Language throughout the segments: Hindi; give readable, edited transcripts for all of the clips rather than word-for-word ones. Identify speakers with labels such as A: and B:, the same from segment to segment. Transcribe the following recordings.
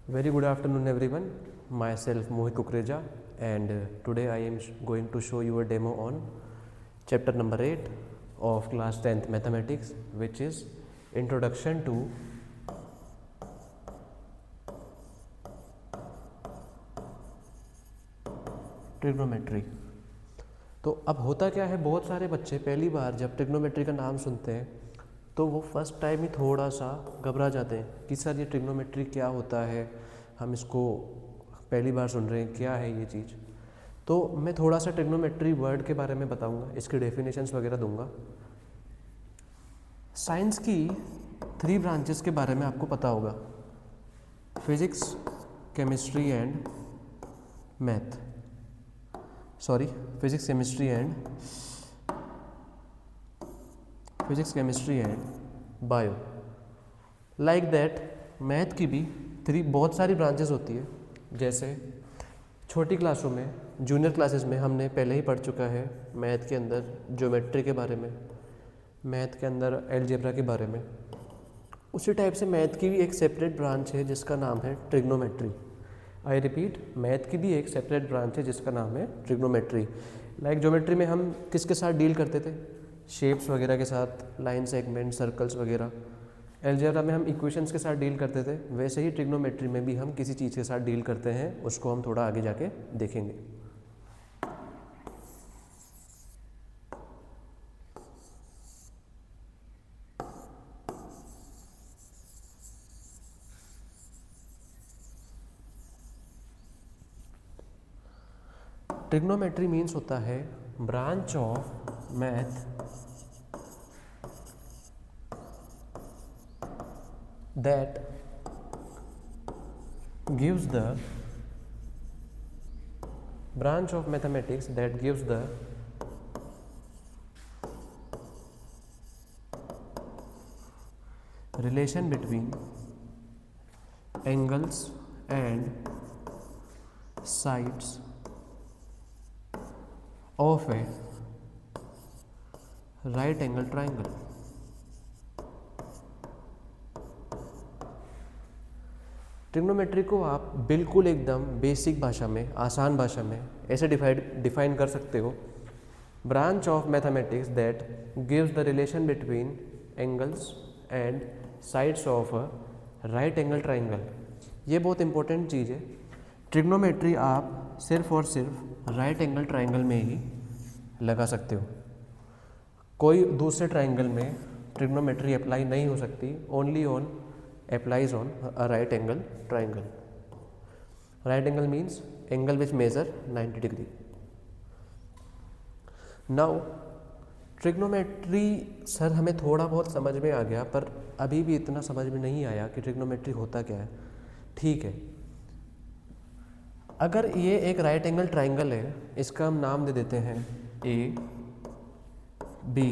A: Very good afternoon everyone. Myself Mohit Kukreja and today I am going to show you a demo on chapter number 8 of class 10th mathematics, which is introduction to trigonometry. तो अब होता क्या है, बहुत सारे बच्चे पहली बार जब ट्रिग्नोमेट्री का नाम सुनते हैं तो वो फर्स्ट टाइम ही थोड़ा सा घबरा जाते हैं कि सर ये ट्रिग्नोमेट्री क्या होता है, हम इसको पहली बार सुन रहे हैं, क्या है ये चीज़। तो मैं थोड़ा सा ट्रिग्नोमेट्री वर्ड के बारे में बताऊंगा, इसके डेफिनेशंस वगैरह दूंगा। साइंस की 3 ब्रांचेस के बारे में आपको पता होगा, physics, chemistry and math, sorry physics chemistry and bio. Like that math की भी बहुत सारी ब्रांचेस होती है। जैसे छोटी क्लासों में, जूनियर क्लासेस में हमने पहले ही पढ़ चुका है मैथ के अंदर ज्योमेट्री के बारे में, मैथ के अंदर अलजेब्रा के बारे में। उसी टाइप से मैथ की भी एक सेपरेट ब्रांच है जिसका नाम है ट्रिग्नोमेट्री। आई रिपीट, मैथ की भी एक सेपरेट ब्रांच है जिसका नाम है ट्रिग्नोमेट्री। लाइक ज्योमेट्री में हम किसके साथ डील करते थे, शेप्स वगैरह के साथ, लाइन सेगमेंट, सर्कल्स वगैरह। अलजेब्रा में हम इक्वेशंस के साथ डील करते थे, वैसे ही ट्रिग्नोमेट्री में भी हम किसी चीज़ के साथ डील करते हैं, उसको हम थोड़ा आगे जाके देखेंगे। ट्रिग्नोमेट्री मीन्स होता है branch of math that gives the branch of mathematics that gives the relation between angles and sides of a right angle triangle। Trigonometry को आप बिल्कुल एकदम बेसिक भाषा में, आसान भाषा में ऐसे डिफाइन कर सकते हो, branch of mathematics that gives the relation between angles and sides of a right angle triangle. ये बहुत इंपॉर्टेंट चीज़ है। ट्रिग्नोमेट्री आप सिर्फ और सिर्फ राइट एंगल ट्राइंगल में ही लगा सकते हो, कोई दूसरे ट्राइंगल में ट्रिग्नोमेट्री अप्लाई नहीं हो सकती, only on applies on a right angle triangle। right angle means angle which measure 90 degree। now trigonometry sir हमें थोड़ा बहुत समझ में आ गया, पर अभी भी इतना समझ में नहीं आया कि ट्रिग्नोमेट्री होता क्या है। ठीक है, अगर ये एक राइट एंगल ट्राइंगल है, इसका हम नाम दे देते हैं ए बी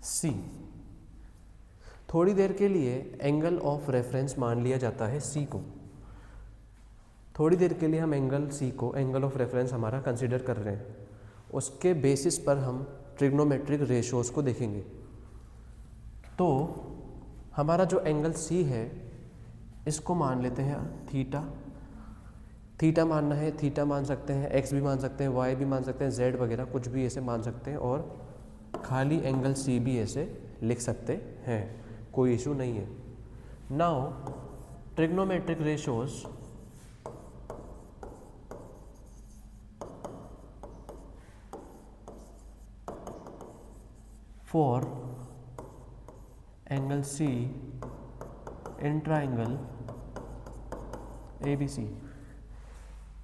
A: सी। थोड़ी देर के लिए एंगल ऑफ रेफरेंस मान लिया जाता है सी को, थोड़ी देर के लिए हम एंगल सी को एंगल ऑफ रेफरेंस हमारा कंसीडर कर रहे हैं। उसके बेसिस पर हम ट्रिग्नोमेट्रिक रेशोज़ को देखेंगे। तो हमारा जो एंगल सी है इसको मान लेते हैं थीटा। थीटा मानना है, थीटा मान सकते हैं, एक्स भी मान सकते हैं, वाई भी मान सकते हैं, जेड वगैरह कुछ भी ऐसे मान सकते हैं, और खाली एंगल सी भी ऐसे लिख सकते हैं, कोई इशू नहीं है। Now trigonometric ratios for angle C in triangle ABC।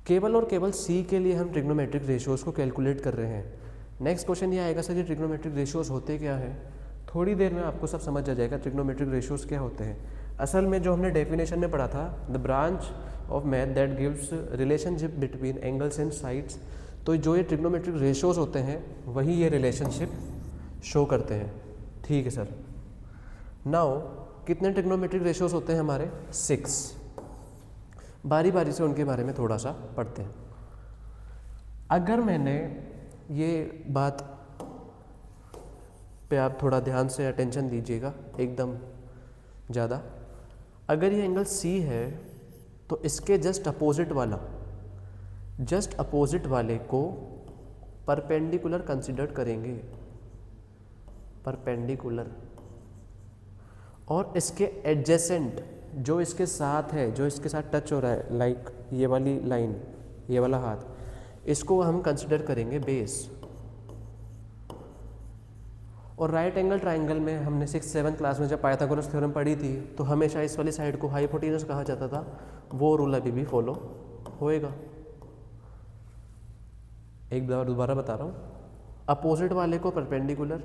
A: केवल और केवल सी के लिए हम ट्रिग्नोमेट्रिक रेशोज़ को कैलकुलेट कर रहे हैं। नेक्स्ट क्वेश्चन ये आएगा, सर ये ट्रिग्नोमेट्रिक रेशोज़ होते क्या है। थोड़ी देर में आपको सब समझ आ जाएगा ट्रिग्नोमेट्रिक रेशोज़ क्या होते हैं। असल में जो हमने डेफिनेशन में पढ़ा था, the branch of math that gives relationship between angles and sides, तो जो ये ट्रिग्नोमेट्रिक रेशोज़ होते हैं वही ये रिलेशनशिप शो करते हैं। ठीक है सर। नाउ कितने ट्रिग्नोमेट्रिक रेशोज़ होते हैं हमारे? 6। बारी बारी से उनके बारे में थोड़ा सा पढ़ते हैं। अगर मैंने ये बात पे आप थोड़ा ध्यान से अटेंशन दीजिएगा एकदम ज़्यादा। अगर ये एंगल सी है तो इसके जस्ट अपोजिट वाले को परपेंडिकुलर कंसिडर करेंगे, परपेंडिकुलर। और इसके एडजेसेंट जो इसके साथ है, जो इसके साथ टच हो रहा है, लाइक ये वाली लाइन, ये वाला हाथ, इसको हम कंसिडर करेंगे बेस। और राइट एंगल ट्राइंगल में हमने 6th-7th क्लास में जब पाइथागोरस थ्योरम पढ़ी थी तो हमेशा इस वाली साइड को हाइपोटेनस कहा जाता था, वो रूल अभी भी फॉलो होएगा। एक बार दोबारा बता रहा हूँ, अपोजिट वाले को परपेंडिकुलर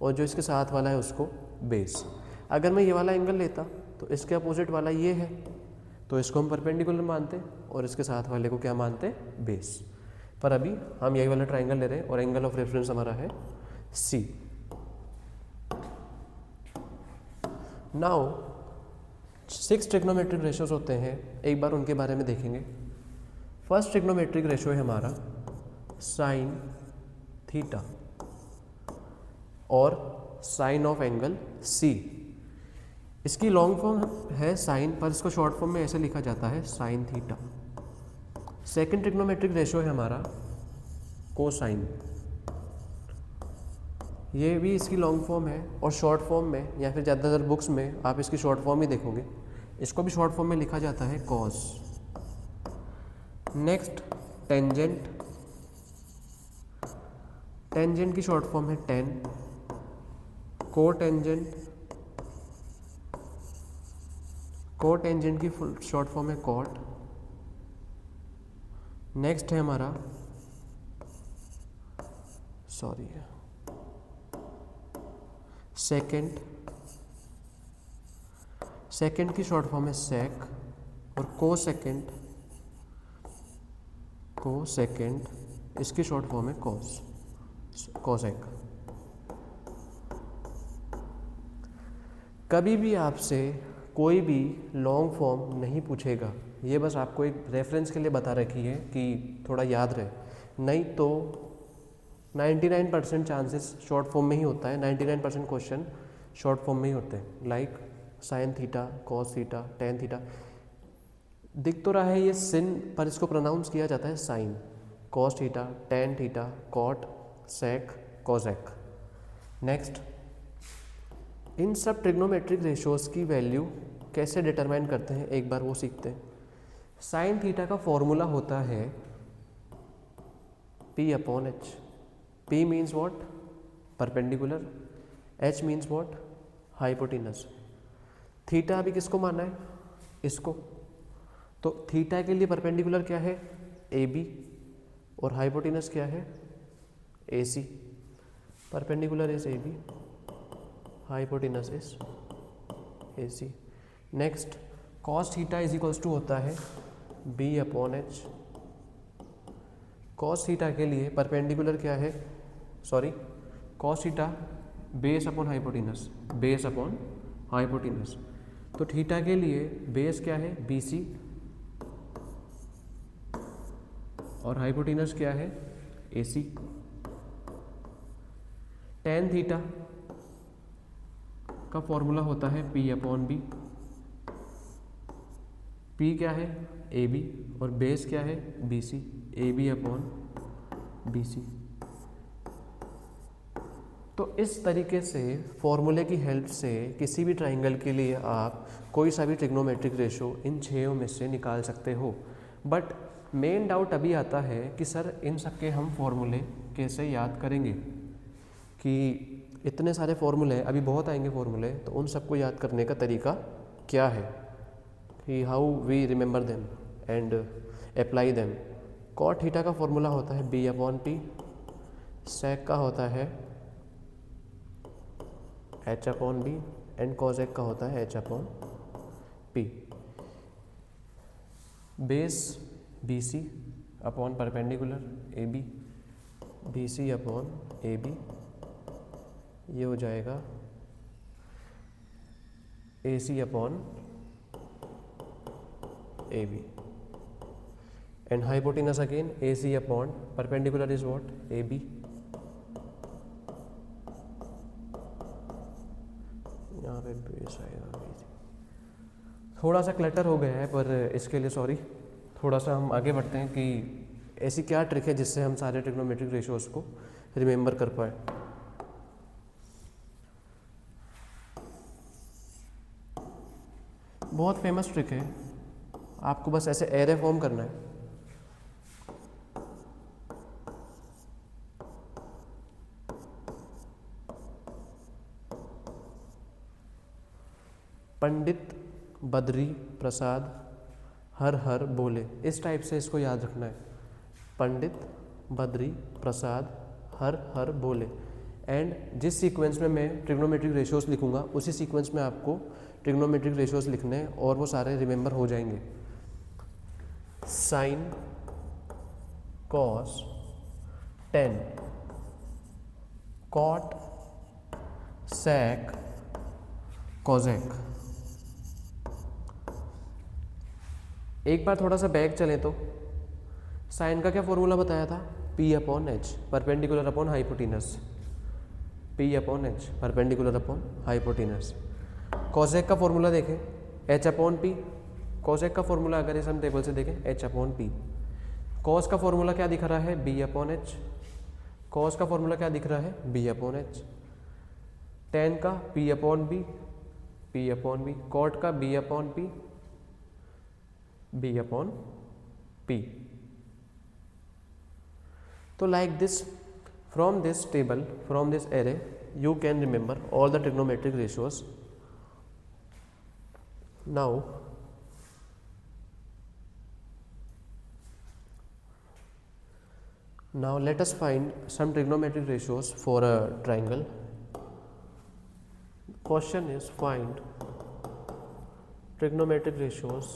A: और जो इसके साथ वाला है उसको बेस। अगर मैं ये वाला एंगल लेता तो इसके अपोजिट वाला ये है, तो इसको हम परपेंडिकुलर मानते और इसके साथ वाले को क्या मानते, बेस। पर अभी हम यही वाला ट्राइंगल ले रहे हैं और एंगल ऑफ रेफरेंस हमारा है सी। नाउ 6 ट्रिग्नोमेट्रिक रेशियोज होते हैं, एक बार उनके बारे में देखेंगे। फर्स्ट ट्रिग्नोमेट्रिक रेशियो है हमारा साइन थीटा और साइन ऑफ एंगल सी। इसकी लॉन्ग फॉर्म है साइन, पर इसको शॉर्ट फॉर्म में ऐसे लिखा जाता है sine theta. Second trigonometric ratio है हमारा कोसाइन, ये भी इसकी लॉन्ग फॉर्म है और शॉर्ट फॉर्म में या फिर ज़्यादातर बुक्स में आप इसकी शॉर्ट फॉर्म ही देखोगे, इसको भी शॉर्ट फॉर्म में लिखा जाता है कॉस। नेक्स्ट टेंजेंट, टेंजेंट की शॉर्ट फॉर्म है टेन। कोटेंजेंट, कोटेंजेंट की शॉर्ट फॉर्म है कॉट। नेक्स्ट है हमारा सेकेंड, सेकेंड की शॉर्ट फॉर्म है सेक। और कोसेकेंड, कोसेकेंड इसकी शॉर्ट फॉर्म है कॉस, कोसेक। कभी भी आपसे कोई भी लॉन्ग फॉर्म नहीं पूछेगा, ये बस आपको एक रेफरेंस के लिए बता रखी है कि थोड़ा याद रहे, नहीं तो 99% चांसेस शॉर्ट फॉर्म में ही होता है, 99% क्वेश्चन शॉर्ट फॉर्म में ही होते हैं, like sine theta, cos theta, tan theta. दिख तो रहा है ये सिन, पर इसको प्रोनाउंस किया जाता है sine. Cos theta, tan theta, cot, sec, cosec. Next, इन सब ट्रिग्नोमेट्रिक रेशियोज की वैल्यू कैसे डिटरमाइन करते हैं, एक बार वो सीखते हैं। साइन थीटा का फॉर्मूला होता है P/H। P means what, perpendicular. H means what, hypotenuse. Theta अभी किसको माना है, इसको। तो थीटा के लिए परपेंडिकुलर क्या है, AB, और हाइपोटेनस क्या है, AC। Perpendicular is AB, hypotenuse is AC। Next, cos theta is equals to होता है B/H। कॉस थीटा के लिए परपेंडिकुलर क्या है, cos theta base upon hypotenuse, base upon hypotenuse. तो थीटा के लिए बेस क्या है, BC, और हाइपोटेनस क्या है, AC। टेन थीटा का फॉर्मूला होता है P/B। P क्या है, AB, और बेस क्या है, BC, AB/BC। तो इस तरीके से फॉर्मूले की हेल्प से किसी भी ट्राइंगल के लिए आप कोई सा भी ट्रिग्नोमेट्रिक रेशो इन 6 में से निकाल सकते हो। बट मेन डाउट अभी आता है कि सर इन सब के हम फॉर्मूले कैसे याद करेंगे, कि इतने सारे फॉर्मूले, अभी बहुत आएंगे फॉर्मूले, तो उन सबको याद करने का तरीका क्या है, कि how we remember them and apply them. Cot theta का फॉर्मूला होता है B/P। सेक का होता है H/B, एंड कोसेक का होता है H/P। Base BC upon perpendicular AB, BC upon AB, ये हो जाएगा AC upon AB। And hypotenuse again AC upon perpendicular is what, AB। यहाँ पे बेस आएगा BC। थोड़ा सा क्लटर हो गया है, पर इसके लिए सॉरी। थोड़ा सा हम आगे बढ़ते हैं कि ऐसी क्या ट्रिक है जिससे हम सारे ट्रिग्नोमेट्रिक रेशियोज़ को रिमेंबर कर पाए। बहुत फेमस ट्रिक है, आपको बस ऐसे एरे फॉर्म करना है। पंडित बद्री प्रसाद हर हर बोले, इस टाइप से इसको याद रखना है। पंडित बद्री प्रसाद हर हर बोले। एंड जिस सीक्वेंस में मैं ट्रिग्नोमेट्रिक रेशियोज लिखूंगा उसी सीक्वेंस में आपको ट्रिग्नोमेट्रिक रेशियोज लिखने हैं और वो सारे रिमेंबर हो जाएंगे। Sine cos tan, cot sec cosec. एक बार थोड़ा सा बैक चलें तो साइन का क्या फॉर्मूला बताया था, P upon H perpendicular upon hypotenuse, P upon H perpendicular upon hypotenuse. Cosec का फॉर्मूला देखें H अपॉन P, कॉजेक का फॉर्मूला अगर इस हम टेबल से देखें H अपॉन P। कॉस का फॉर्मूला क्या दिख रहा है, B अपॉन एच। कॉस का फॉर्मूला क्या दिख रहा है, B अपॉन एच। टेन का P upon B, P upon B। Cot का B upon P, B upon P। तो like this, from this table, from this array, you can remember all the trigonometric ratios. Now let us find some trigonometric ratios for a triangle. Question is find trigonometric ratios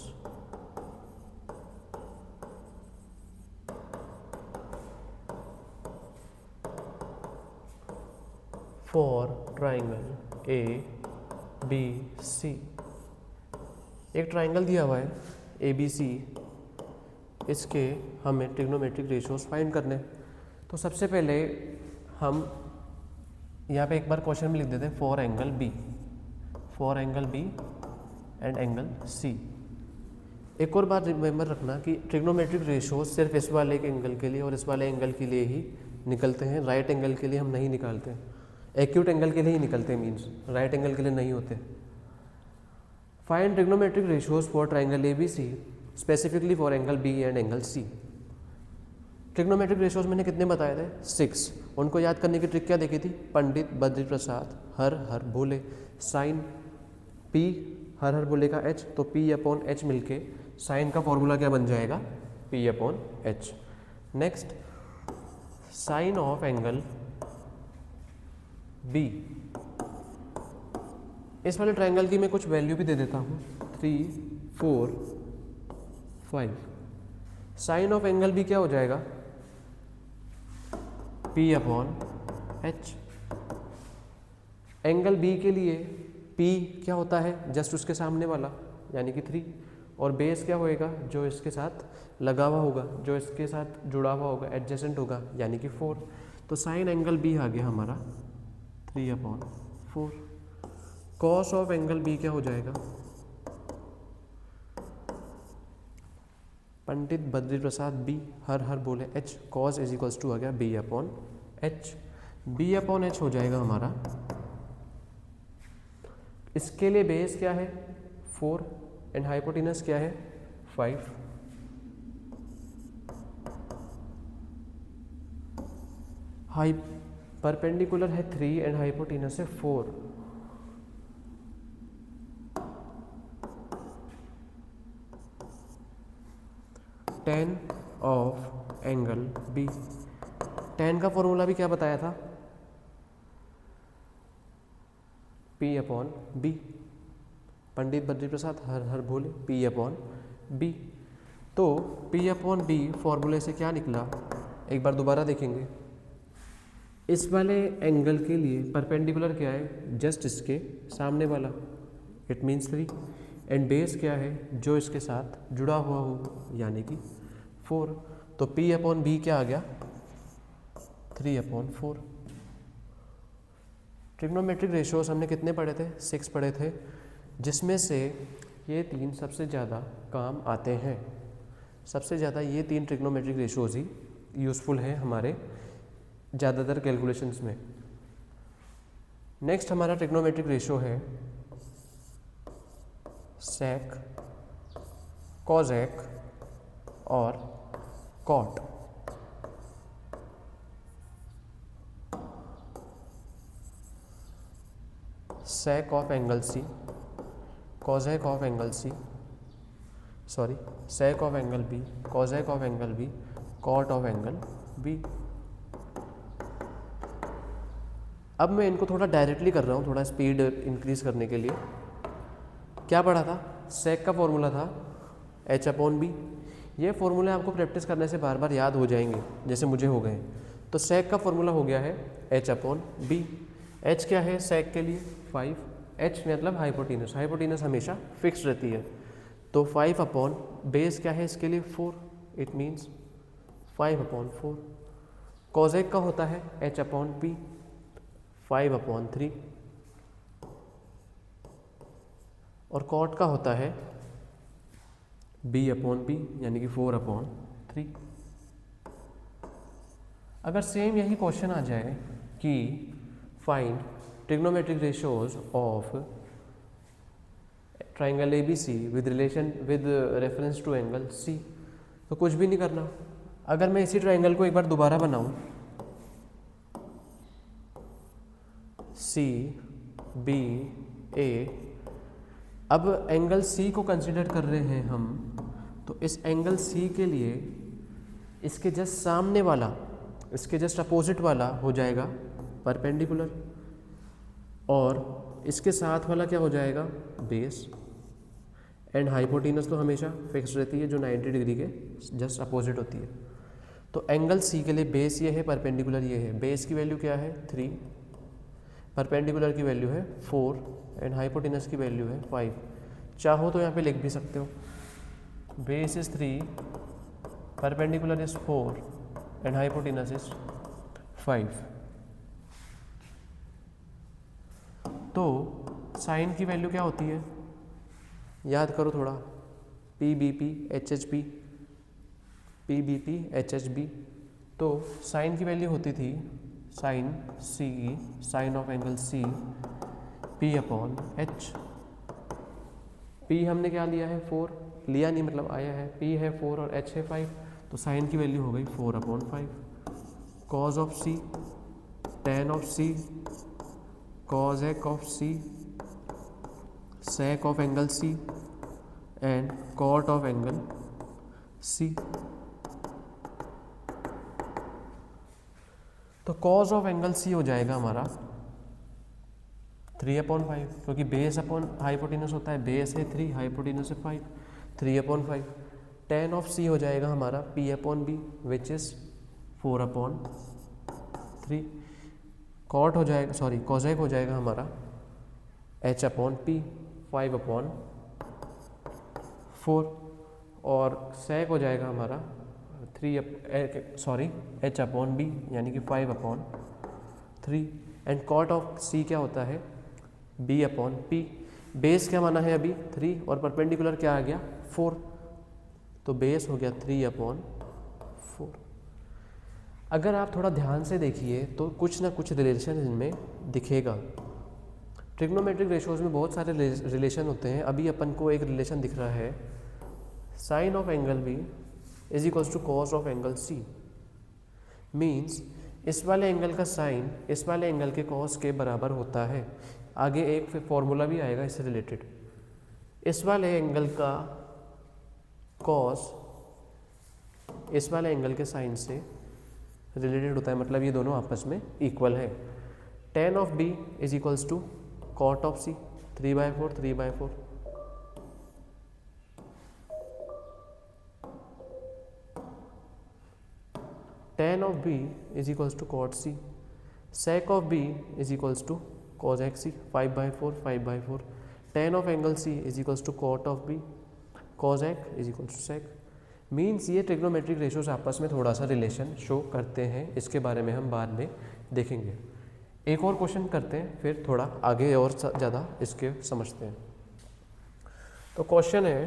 A: for triangle A B C। एक ट्राइंगल दिया हुआ है ABC, इसके हमें ट्रिग्नोमेट्रिक रेशियोज फाइंड करने। तो सबसे पहले हम यहाँ पे एक बार क्वेश्चन में लिख देते हैं for angle B, for angle B and angle C। एक और बात रिमेंबर रखना कि ट्रिग्नोमेट्रिक रेशियोज सिर्फ इस वाले के एंगल के लिए और इस वाले एंगल के लिए ही निकलते हैं, राइट एंगल के लिए हम नहीं निकालते। एक्यूट एंगल के लिए ही निकलते हैं, मीन्स राइट एंगल के लिए नहीं होते। Find trigonometric ratios for triangle ABC specifically for angle B and angle C। Trigonometric ratios मैंने कितने बताए थे, 6। उनको याद करने की ट्रिक क्या देखी थी, पंडित बद्री प्रसाद हर हर बोले। साइन P हर हर बोले का H, तो P अपॉन H मिलके साइन का फॉर्मूला क्या बन जाएगा, P upon H। Next sine of angle B, इस वाले ट्राइंगल की मैं कुछ वैल्यू भी दे देता हूँ, 3 4 5। साइन ऑफ एंगल B क्या हो जाएगा, P upon H। Angle B के लिए P क्या होता है, जस्ट उसके सामने वाला यानी कि 3, और बेस क्या होएगा, जो इसके साथ लगा हुआ होगा, जो इसके साथ जुड़ा हुआ होगा, एडजेसेंट होगा यानी कि 4। तो साइन एंगल B आ गया हमारा 3 upon 4। Cos of angle B क्या हो जाएगा, पंडित बद्री प्रसाद B हर हर बोले H, cos is equals to आ गया B upon H। B upon H हो जाएगा हमारा, इसके लिए बेस क्या है 4 एंड हाइपोटेनस क्या है 5। हाई परपेंडिकुलर है 3 एंड हाइपोटेनस है 4। Ten of angle B, ten का फॉर्मूला भी क्या बताया था, P upon B। Pandit Badri Prasad हर हर बोले P अपॉन B। तो P अपॉन B फॉर्मूले से क्या निकला, एक बार दोबारा देखेंगे। इस वाले एंगल के लिए परपेंडिकुलर क्या है, जस्ट इसके सामने वाला, इट मीन्स 3, एंड बेस क्या है, जो इसके साथ जुड़ा हुआ हो यानी कि 4। तो P अपॉन B क्या आ गया, 3 अपॉन 4। ट्रिग्नोमेट्रिक रेशियोज हमने कितने पढ़े थे, 6 पढ़े थे, जिसमें से ये तीन सबसे ज़्यादा काम आते हैं, सबसे ज़्यादा ये तीन ट्रिग्नोमेट्रिक रेशोज़ ही यूज़फुल हैं हमारे ज़्यादातर कैलकुलेशंस में। नेक्स्ट हमारा ट्रिग्नोमेट्रिक रेशो है सेक, कॉजेक और cot. Sec of angle C, cosec of angle C, sorry sec of angle B, cosec of angle B, cot of angle B. अब मैं इनको थोड़ा डायरेक्टली कर रहा हूँ, थोड़ा स्पीड इंक्रीज करने के लिए। क्या पढ़ा था? सेक का फॉर्मूला था h/b। ये फॉर्मूले आपको प्रैक्टिस करने से बार बार याद हो जाएंगे, जैसे मुझे हो गए। तो सेक का फॉर्मूला हो गया है h/b। h क्या है सेक के लिए? 5। h मतलब हाइपोटेनस, हाइपोटेनस हमेशा फिक्स रहती है। तो 5 बेस क्या है इसके लिए? 4। It means 5/4। कॉजेक का होता है h/p, 5/3। और कॉट का होता है b/p यानी कि 4/3। अगर सेम यही क्वेश्चन आ जाए कि find trigonometric ratios of triangle ABC with reference to angle C, तो कुछ भी नहीं करना। अगर मैं इसी ट्राइंगल को एक बार दोबारा बनाऊं, CBA, अब एंगल C को कंसिडर कर रहे हैं हम, तो इस एंगल C के लिए इसके जस्ट सामने वाला, इसके जस्ट अपोजिट वाला हो जाएगा परपेंडिकुलर, और इसके साथ वाला क्या हो जाएगा? बेस। एंड हाइपोटेनस तो हमेशा फिक्स रहती है, जो 90 डिग्री के जस्ट अपोजिट होती है। तो एंगल C के लिए बेस ये है, परपेंडिकुलर ये है। बेस की वैल्यू क्या है? 3, परपेंडिकुलर की वैल्यू है 4 एंड हाइपोटेनस की वैल्यू है 5। चाहो तो यहाँ पे लिख भी सकते हो, base is 3, perpendicular is 4 and hypotenuse is 5। तो साइन की वैल्यू क्या होती है? याद करो थोड़ा, PBP HHP, PBP HHB। तो साइन की वैल्यू होती थी sine C, sine of angle C, P/H। P हमने क्या लिया है? 4 लिया नहीं, मतलब आया है। P है 4 और H है 5, तो साइन की वैल्यू हो गई 4/5। Cos of C, tan of C, cosec of C, sec of angle C and cot of angle C। तो कॉज ऑफ एंगल C हो जाएगा हमारा 3/5, क्योंकि बेस अपॉन हाइपोटेनस होता है, बेस है 3, हाइपोटेनस है 5, 3/5। tan ऑफ C हो जाएगा हमारा P/B विच इज 4/3। कॉट हो जाएगा, सॉरी कॉजेक हो जाएगा हमारा H/P 5/4, और सेक हो जाएगा हमारा H/B यानी कि 5/3। एंड कॉट ऑफ C क्या होता है? B/P। बेस क्या माना है अभी? 3, और परपेंडिकुलर क्या आ गया? 4, तो बेस हो गया 3/4। अगर आप थोड़ा ध्यान से देखिए तो कुछ ना कुछ रिलेशन इनमें दिखेगा। ट्रिग्नोमेट्रिक रेशोज में बहुत सारे रिलेशन होते हैं। अभी अपन को एक रिलेशन दिख रहा है, sine of angle B is equals to cos of angle C। Means इस वाले एंगल का साइन इस वाले एंगल के कॉस के बराबर होता है। आगे एक फॉर्मूला भी आएगा इससे रिलेटेड। इस वाले एंगल का कॉस इस वाले एंगल के साइन से रिलेटेड होता है, मतलब ये दोनों आपस में इक्वल है। tan of B is equals to cot of C, 3/4 3/4। tan of B is equals to cot C, sec of B is equals to cosec C, 5/4 5/4। tan of angle C is equals to cot of B, cosec is equals to sec। Means ये ट्रिग्नोमेट्रिक रेशोज आपस में थोड़ा सा रिलेशन शो करते हैं, इसके बारे में हम बाद में देखेंगे। एक और क्वेश्चन करते हैं, फिर थोड़ा आगे और ज़्यादा इसके समझते हैं। तो क्वेश्चन है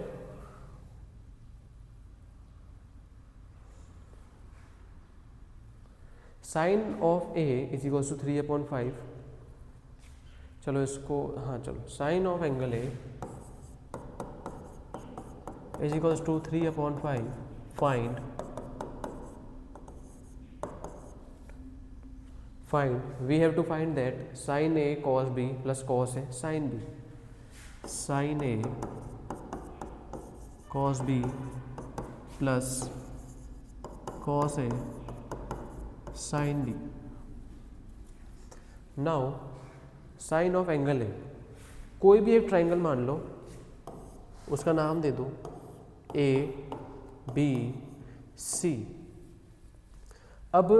A: sine of A is equals to 3/5। चलो इसको, हाँ चलो, sine of angle A is equals to 3/5। Find we have to find that sine A cos B plus cos A sine B. Sine A cos B plus cos A sine B. Now sine of angle A, कोई भी एक ट्राइंगल मान लो, उसका नाम दे दो ए बी सी। अब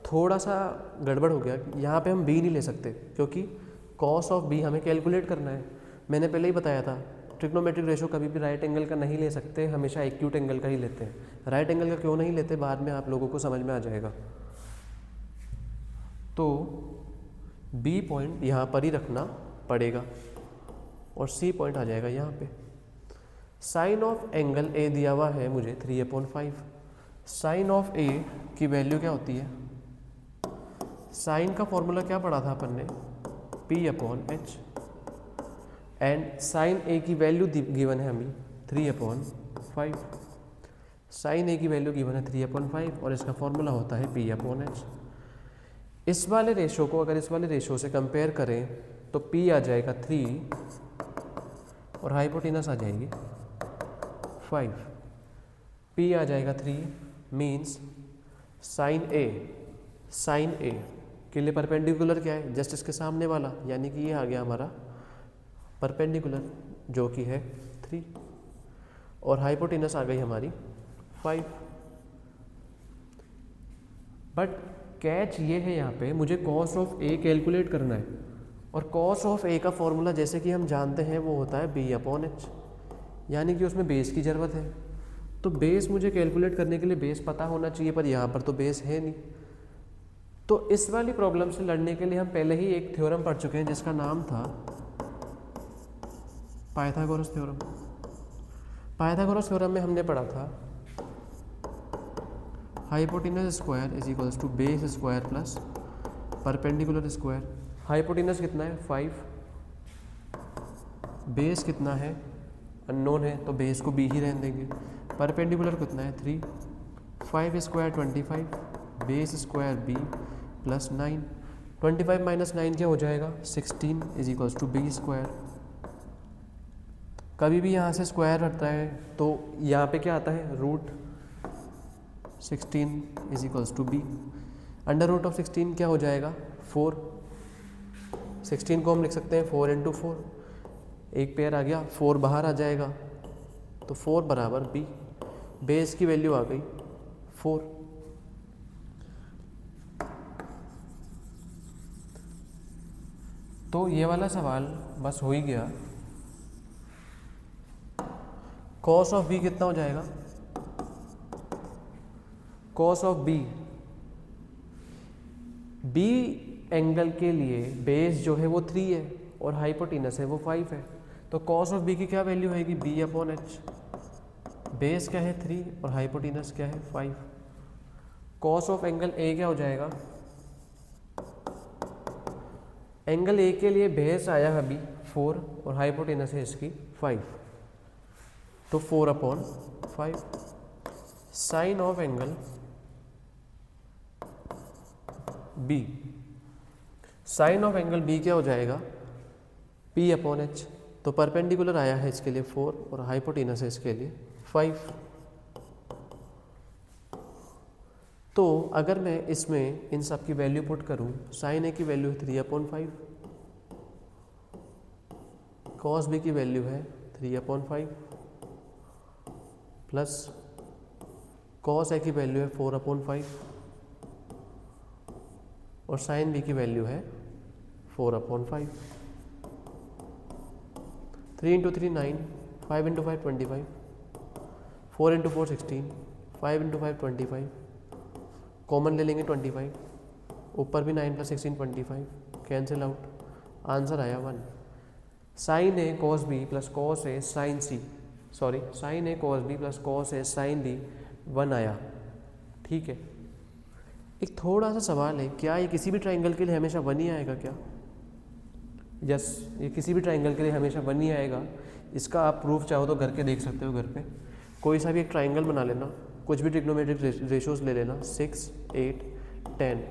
A: थोड़ा सा गड़बड़ हो गया, यहाँ पे हम बी नहीं ले सकते क्योंकि कॉस ऑफ बी हमें कैलकुलेट करना है। मैंने पहले ही बताया था ट्रिग्नोमेट्रिक रेशो कभी भी राइट एंगल का नहीं ले सकते, हमेशा एक्यूट एंगल का ही लेते हैं। राइट एंगल का क्यों नहीं लेते, बाद में आप लोगों को समझ में आ जाएगा। तो बी पॉइंट यहाँ पर ही रखना पड़ेगा और सी पॉइंट आ जाएगा यहाँ पे। साइन ऑफ एंगल ए दिया हुआ है मुझे 3/5। साइन ऑफ ए की वैल्यू क्या होती है, साइन का फॉर्मूला क्या पढ़ा था अपन ने, P/H। एंड साइन ए की वैल्यू गिवन है हमें 3/5। साइन ए की वैल्यू गिवन है 3/5 और इसका फॉर्मूला होता है P/H। इस वाले रेशो को अगर इस वाले रेशो से कंपेयर करें तो P आ जाएगा 3 और हाइपोटेनस आ जाएगी 5। P आ जाएगा 3 मीन्स साइन ए के लिए परपेंडिकुलर क्या है, जस्ट इसके सामने वाला, यानी कि ये आ गया हमारा परपेंडिकुलर जो कि है 3 और हाइपोटेनस आ गई हमारी 5। बट कैच ये है यहाँ पे मुझे कॉस ऑफ ए कैलकुलेट करना है और कॉस ऑफ ए का फॉर्मूला जैसे कि हम जानते हैं वो होता है B/H, यानी कि उसमें बेस की ज़रूरत है। तो बेस मुझे कैलकुलेट करने के लिए बेस पता होना चाहिए, पर यहाँ पर तो बेस है नहीं। तो इस वाली प्रॉब्लम से लड़ने के लिए हम पहले ही एक थ्योरम पढ़ चुके हैं जिसका नाम था पाइथागोरस थ्योरम। पाइथागोरस थ्योरम में हमने पढ़ा था hypotenuse square is equals to base square plus perpendicular square. Hypotenuse कितना है 5, बेस कितना है अननोन है तो बेस को b ही रहने देंगे। परपेंडिकुलर कितना है 3, 5 square 25, base square b plus 9। 25 minus 9 क्या हो जाएगा 16 is equals to B square. कभी भी यहाँ से स्क्वायर हटता है तो यहाँ पे क्या आता है root 16 is equals to B. Under root of 16 क्या हो जाएगा 4। 16 को हम लिख सकते हैं 4 × 4, एक पेयर आ गया, 4 बाहर आ जाएगा तो 4 बराबर बी। बेस की वैल्यू आ गई 4। तो ये वाला सवाल बस हो ही गया। कॉस ऑफ बी कितना हो जाएगा, कॉस ऑफ बी एंगल के लिए बेस जो है वो 3 है और हाइपोटेनस है वो 5 है। तो कॉस ऑफ बी की क्या वैल्यू आएगी B/H। बेस क्या है 3 और हाइपोटेनस क्या है 5। कॉस ऑफ एंगल ए क्या हो जाएगा, एंगल ए के लिए बेस आया है अभी 4 और हाइपोटेनस है इसकी 5, तो 4/5। Sine of angle B, sine of angle B क्या हो जाएगा P/H। तो परपेंडिकुलर आया है इसके लिए 4 और हाइपोटेनस है इसके लिए 5। तो अगर मैं इसमें इन सब की वैल्यू पुट करूं, साइन ए की वैल्यू है 3/5, कॉस बी की वैल्यू है 3/5 प्लस कॉस ए की वैल्यू है 4/5 और साइन बी की वैल्यू है 4/5। 3 × 3 9, 5 × 5 25, 4 × 4 16, 5 × 5 25, कॉमन ले लेंगे 25, ऊपर भी 9 + 16 25, कैंसिल आउट, आंसर आया 1। Sign A cos B plus cos A sign C, sorry sine A cos B plus cos A sign D 1 आया। ठीक है, एक थोड़ा सा सवाल है, क्या ये किसी भी ट्राइंगल के लिए हमेशा 1 ही आएगा क्या? यस, ये किसी भी ट्राइंगल के लिए हमेशा 1 ही आएगा। इसका आप प्रूफ चाहो तो घर के देख सकते हो, घर पे कोई सा भी एक ट्राइंगल बना लेना, कुछ भी ट्रिग्नोमेट्रिक रेशियोज ले लेना, 6, 8, 10।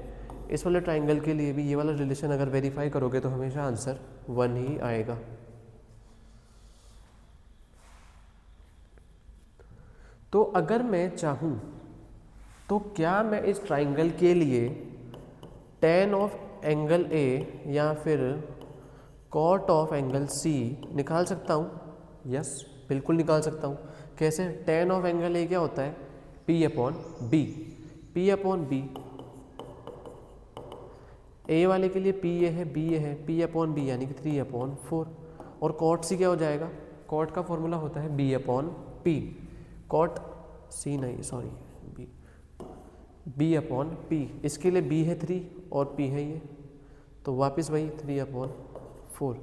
A: इस वाले ट्राइंगल के लिए भी ये वाला रिलेशन अगर वेरीफाई करोगे तो हमेशा आंसर 1 ही आएगा। तो अगर मैं चाहूँ तो क्या मैं इस ट्राइंगल के लिए tan ऑफ एंगल ए या फिर cot ऑफ एंगल सी निकाल सकता हूँ? यस, बिल्कुल निकाल सकता हूँ। कैसे? tan ऑफ एंगल ए क्या होता है? P upon B, P upon B. A वाले के लिए P ए है, B ए है, P अपॉन बी यानी कि 3 अपॉन 4। और cot सी क्या हो जाएगा? cot का फॉर्मूला होता है B अपॉन P, cot सी नहीं सॉरी B अपॉन P। इसके लिए B है 3 और P है ये, तो वापस वही 3 अपॉन 4।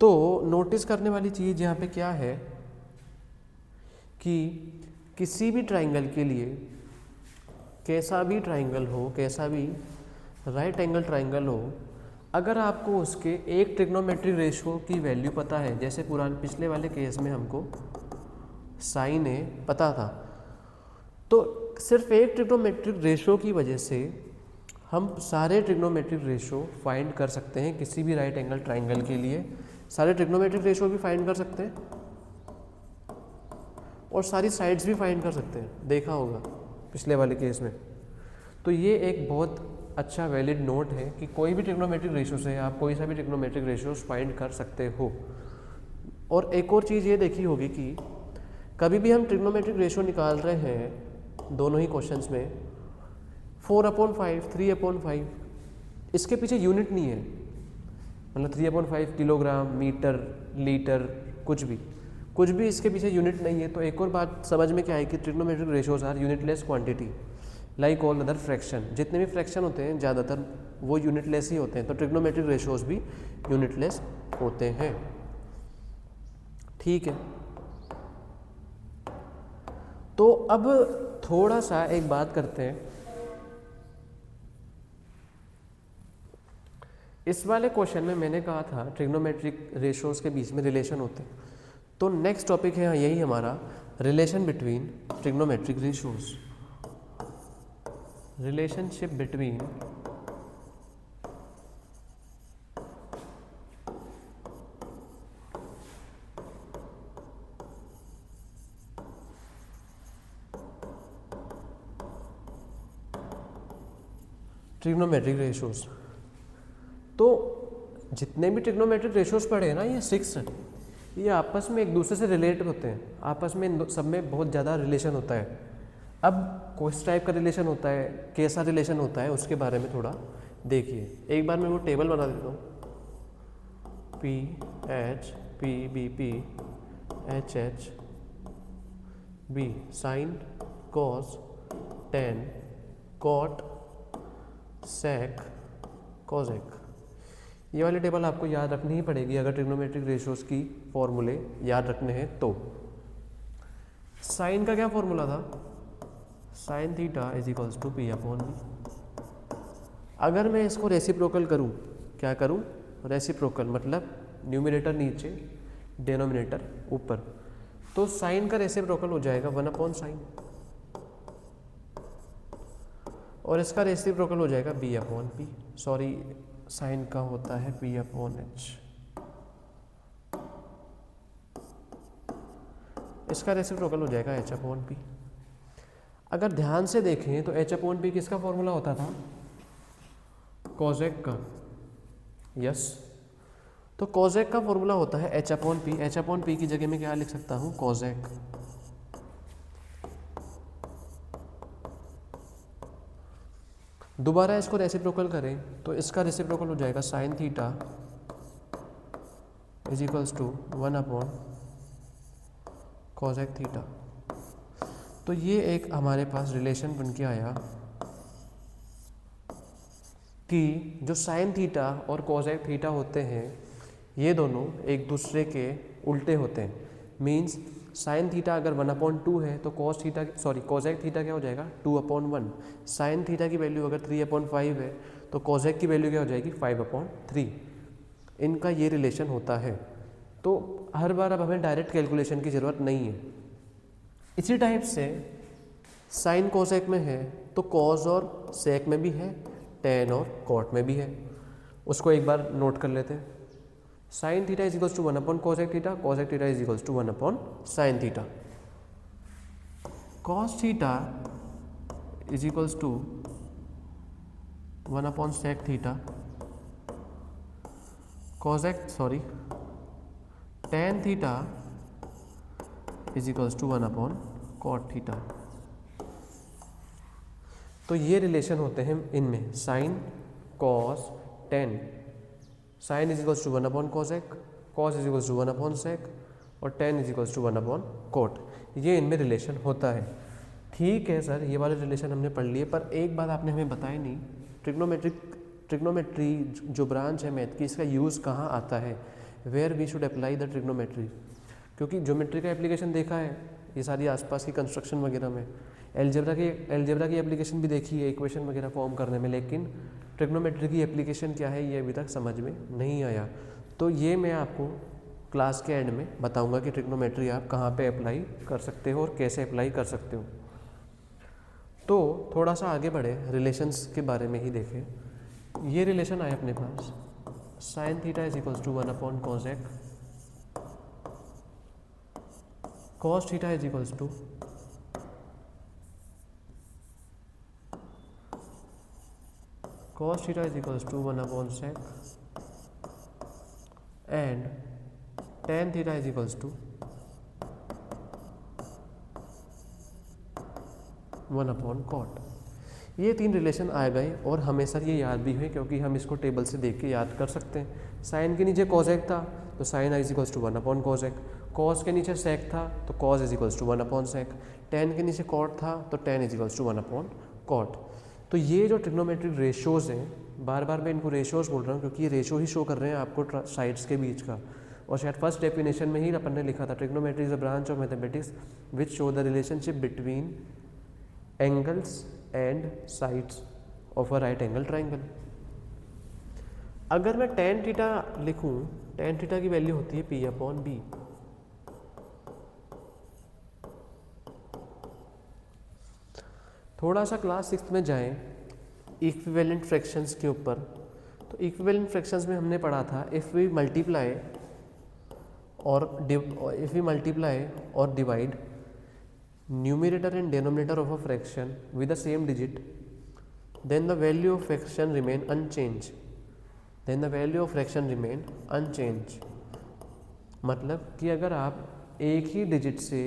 A: तो नोटिस करने वाली चीज़ यहाँ पे क्या है कि किसी भी ट्राइंगल के लिए, कैसा भी ट्राइंगल हो, कैसा भी राइट एंगल ट्राइंगल हो, अगर आपको उसके एक ट्रिग्नोमेट्रिक रेशियो की वैल्यू पता है, जैसे पिछले वाले केस में हमको साइन ए पता था, तो सिर्फ एक ट्रिग्नोमेट्रिक रेशियो की वजह से हम सारे ट्रिग्नोमेट्रिक रेशियो फाइंड कर सकते हैं। किसी भी राइट एंगल ट्राइंगल के लिए सारे ट्रिग्नोमेट्रिक रेशियो भी फाइंड कर सकते हैं और सारी साइड्स भी फाइंड कर सकते हैं, देखा होगा पिछले वाले केस में। तो ये एक बहुत अच्छा वैलिड नोट है कि कोई भी ट्रिग्नोमेट्रिक रेशियो से आप कोई सा भी ट्रिग्नोमेट्रिक रेशियोज फाइंड कर सकते हो। और एक और चीज़ ये देखी होगी कि कभी भी हम ट्रिग्नोमेट्रिक रेशियो निकाल रहे हैं दोनों ही क्वेश्चंस में 4/5, 3/5, इसके पीछे यूनिट नहीं है, मतलब 3/5 किलोग्राम, मीटर, लीटर, कुछ भी इसके पीछे यूनिट नहीं है। तो एक और बात समझ में क्या है कि trigonometric ratios are unitless quantity like all other fraction. जितने भी फ्रैक्शन होते हैं ज़्यादातर वो यूनिटलेस ही होते हैं, तो ट्रिग्नोमेट्रिक रेशियोज भी यूनिटलेस होते हैं। ठीक है, तो अब थोड़ा सा एक बात करते हैं, इस वाले क्वेश्चन में मैंने कहा था ट्रिग्नोमेट्रिक रेशियोज के बीच में रिलेशन होते हैं, तो नेक्स्ट टॉपिक है यही हमारा, relation between trigonometric ratios, relationship between trigonometric ratios. तो जितने भी ट्रिग्नोमेट्रिक रेशियोज पढ़े हैं ना, ये 6 ये आपस में एक दूसरे से रिलेट होते हैं, आपस में इन सब में बहुत ज़्यादा रिलेशन होता है। अब किस टाइप का रिलेशन होता है, कैसा रिलेशन होता है, उसके बारे में थोड़ा देखिए। एक बार मैं वो टेबल बना देता हूँ, P H P B P H H B, sine cos tan cot sec cosec. ये वाली टेबल आपको याद रखनी ही पड़ेगी अगर ट्रिग्नोमेट्रिक रेशियोज की फॉर्मूले याद रखने हैं तो। साइन का क्या फॉर्मूला था? Sine theta is equals to P upon B. अगर मैं इसको रेसिप्रोकल करूं, क्या करूं? रेसिप्रोकल मतलब न्यूमरेटर नीचे, डिनोमिनेटर ऊपर, तो साइन का रेसिप्रोकल हो जाएगा 1 अपॉन साइन, और इसका रेसिप्रोकल हो जाएगा B upon P, sorry sine का होता है पी अपॉन एच, इसका रेसिप्रोकल हो जाएगा एच अपॉन पी। अगर ध्यान से देखें तो एच अपॉन पी किसका फॉर्मूला होता था? कॉजेक का। यस, तो कॉजेक का फॉर्मूला होता है H upon P. H upon P की जगह में क्या लिख सकता हूं? कॉजेक। दोबारा इसको रेसिप्रोकल करें तो इसका रेसिप्रोकल हो जाएगा sine theta is equals to 1 upon cosec theta. तो ये एक हमारे पास रिलेशन बन के आया कि जो साइन थीटा और कॉजेक थीटा होते हैं ये दोनों एक दूसरे के उल्टे होते हैं। मीन्स साइन थीटा अगर 1/2 है तो कॉस थीटा कोजेक थीटा क्या हो जाएगा 2/1। साइन थीटा की वैल्यू अगर 3/5 है तो कोजेक की वैल्यू क्या हो जाएगी 5/3। इनका ये रिलेशन होता है। तो हर बार अब हमें डायरेक्ट कैलकुलेशन की ज़रूरत नहीं है। इसी टाइप से साइन कोसेक में है तो कॉस और सेक में भी है, टेन और कॉट में भी है। उसको एक बार नोट कर लेते हैं। Sine theta is equals to one by cosec theta, cosec theta is equals to one by sine theta. Cos theta is equals to one by sec theta, tan theta is equals to one by cot theta. तो ये रिलेशन होते हैं इनमें sine cos tan. Sine is equals to 1/कोसेक, cos is equals to one by sec और tan is equals to one by cot. ये इनमें रिलेशन होता है। ठीक है सर, ये वाले रिलेशन हमने पढ़ लिए, पर एक बात आपने हमें बताई नहीं, ट्रिग्नोमेट्री जो ब्रांच है मैथ की, इसका यूज़ कहाँ आता है, where we should apply the trigonometry. क्योंकि ज्योमेट्री का एप्लीकेशन देखा है ये सारी आसपास की कंस्ट्रक्शन वगैरह में, एलजेब्रा की एप्लीकेशन भी देखी है इक्वेशन वगैरह फॉर्म करने में, लेकिन ट्रिग्नोमेट्री की एप्लीकेशन क्या है ये अभी तक समझ में नहीं आया। तो ये मैं आपको क्लास के एंड में बताऊंगा कि ट्रिग्नोमेट्री आप कहाँ पे अप्लाई कर सकते हो और कैसे अप्लाई कर सकते हो। तो थोड़ा सा आगे बढ़े, रिलेशंस के बारे में ही देखें। ये रिलेशन आए अपने पास, sine theta is equals to 1/कोसेक, cos theta is equals to cos theta is equals to 1/sec and tan theta is equals to 1/cot। ये तीन रिलेशन आ गए और हमें सर ये याद भी हुए क्योंकि हम इसको टेबल से देख के याद कर सकते हैं। साइन के नीचे कोसेक था तो sine is equals to 1/कोसेक, cos के नीचे सेक था तो कॉस इज इक्वल्स टू 1/सेक, टेन के नीचे कॉट था तो टेन इज इक्वल्स टू 1/कॉट। तो ये जो ट्रिग्नोमेट्रिक रेशोज़ हैं, बार बार मैं इनको रेशोज़ बोल रहा हूँ क्योंकि ये रेशो ही शो कर रहे हैं आपको साइड्स के बीच का। और शायद फर्स्ट डेफिनेशन में ही अपन ने लिखा था, trigonometry is a branch of mathematics which show the relationship between angles and sides of a right angle triangle. अगर मैं टेन थीटा लिखूँ, टेन थीटा की वैल्यू होती है P/B। थोड़ा सा क्लास 6 में जाएं इक्विवेलेंट फ्रैक्शंस के ऊपर, तो इक्विवेलेंट फ्रैक्शंस में हमने पढ़ा था इफ़ वी मल्टीप्लाई और divide numerator and denominator of a fraction with the same digit, then the value of fraction remain unchange. मतलब कि अगर आप एक ही डिजिट से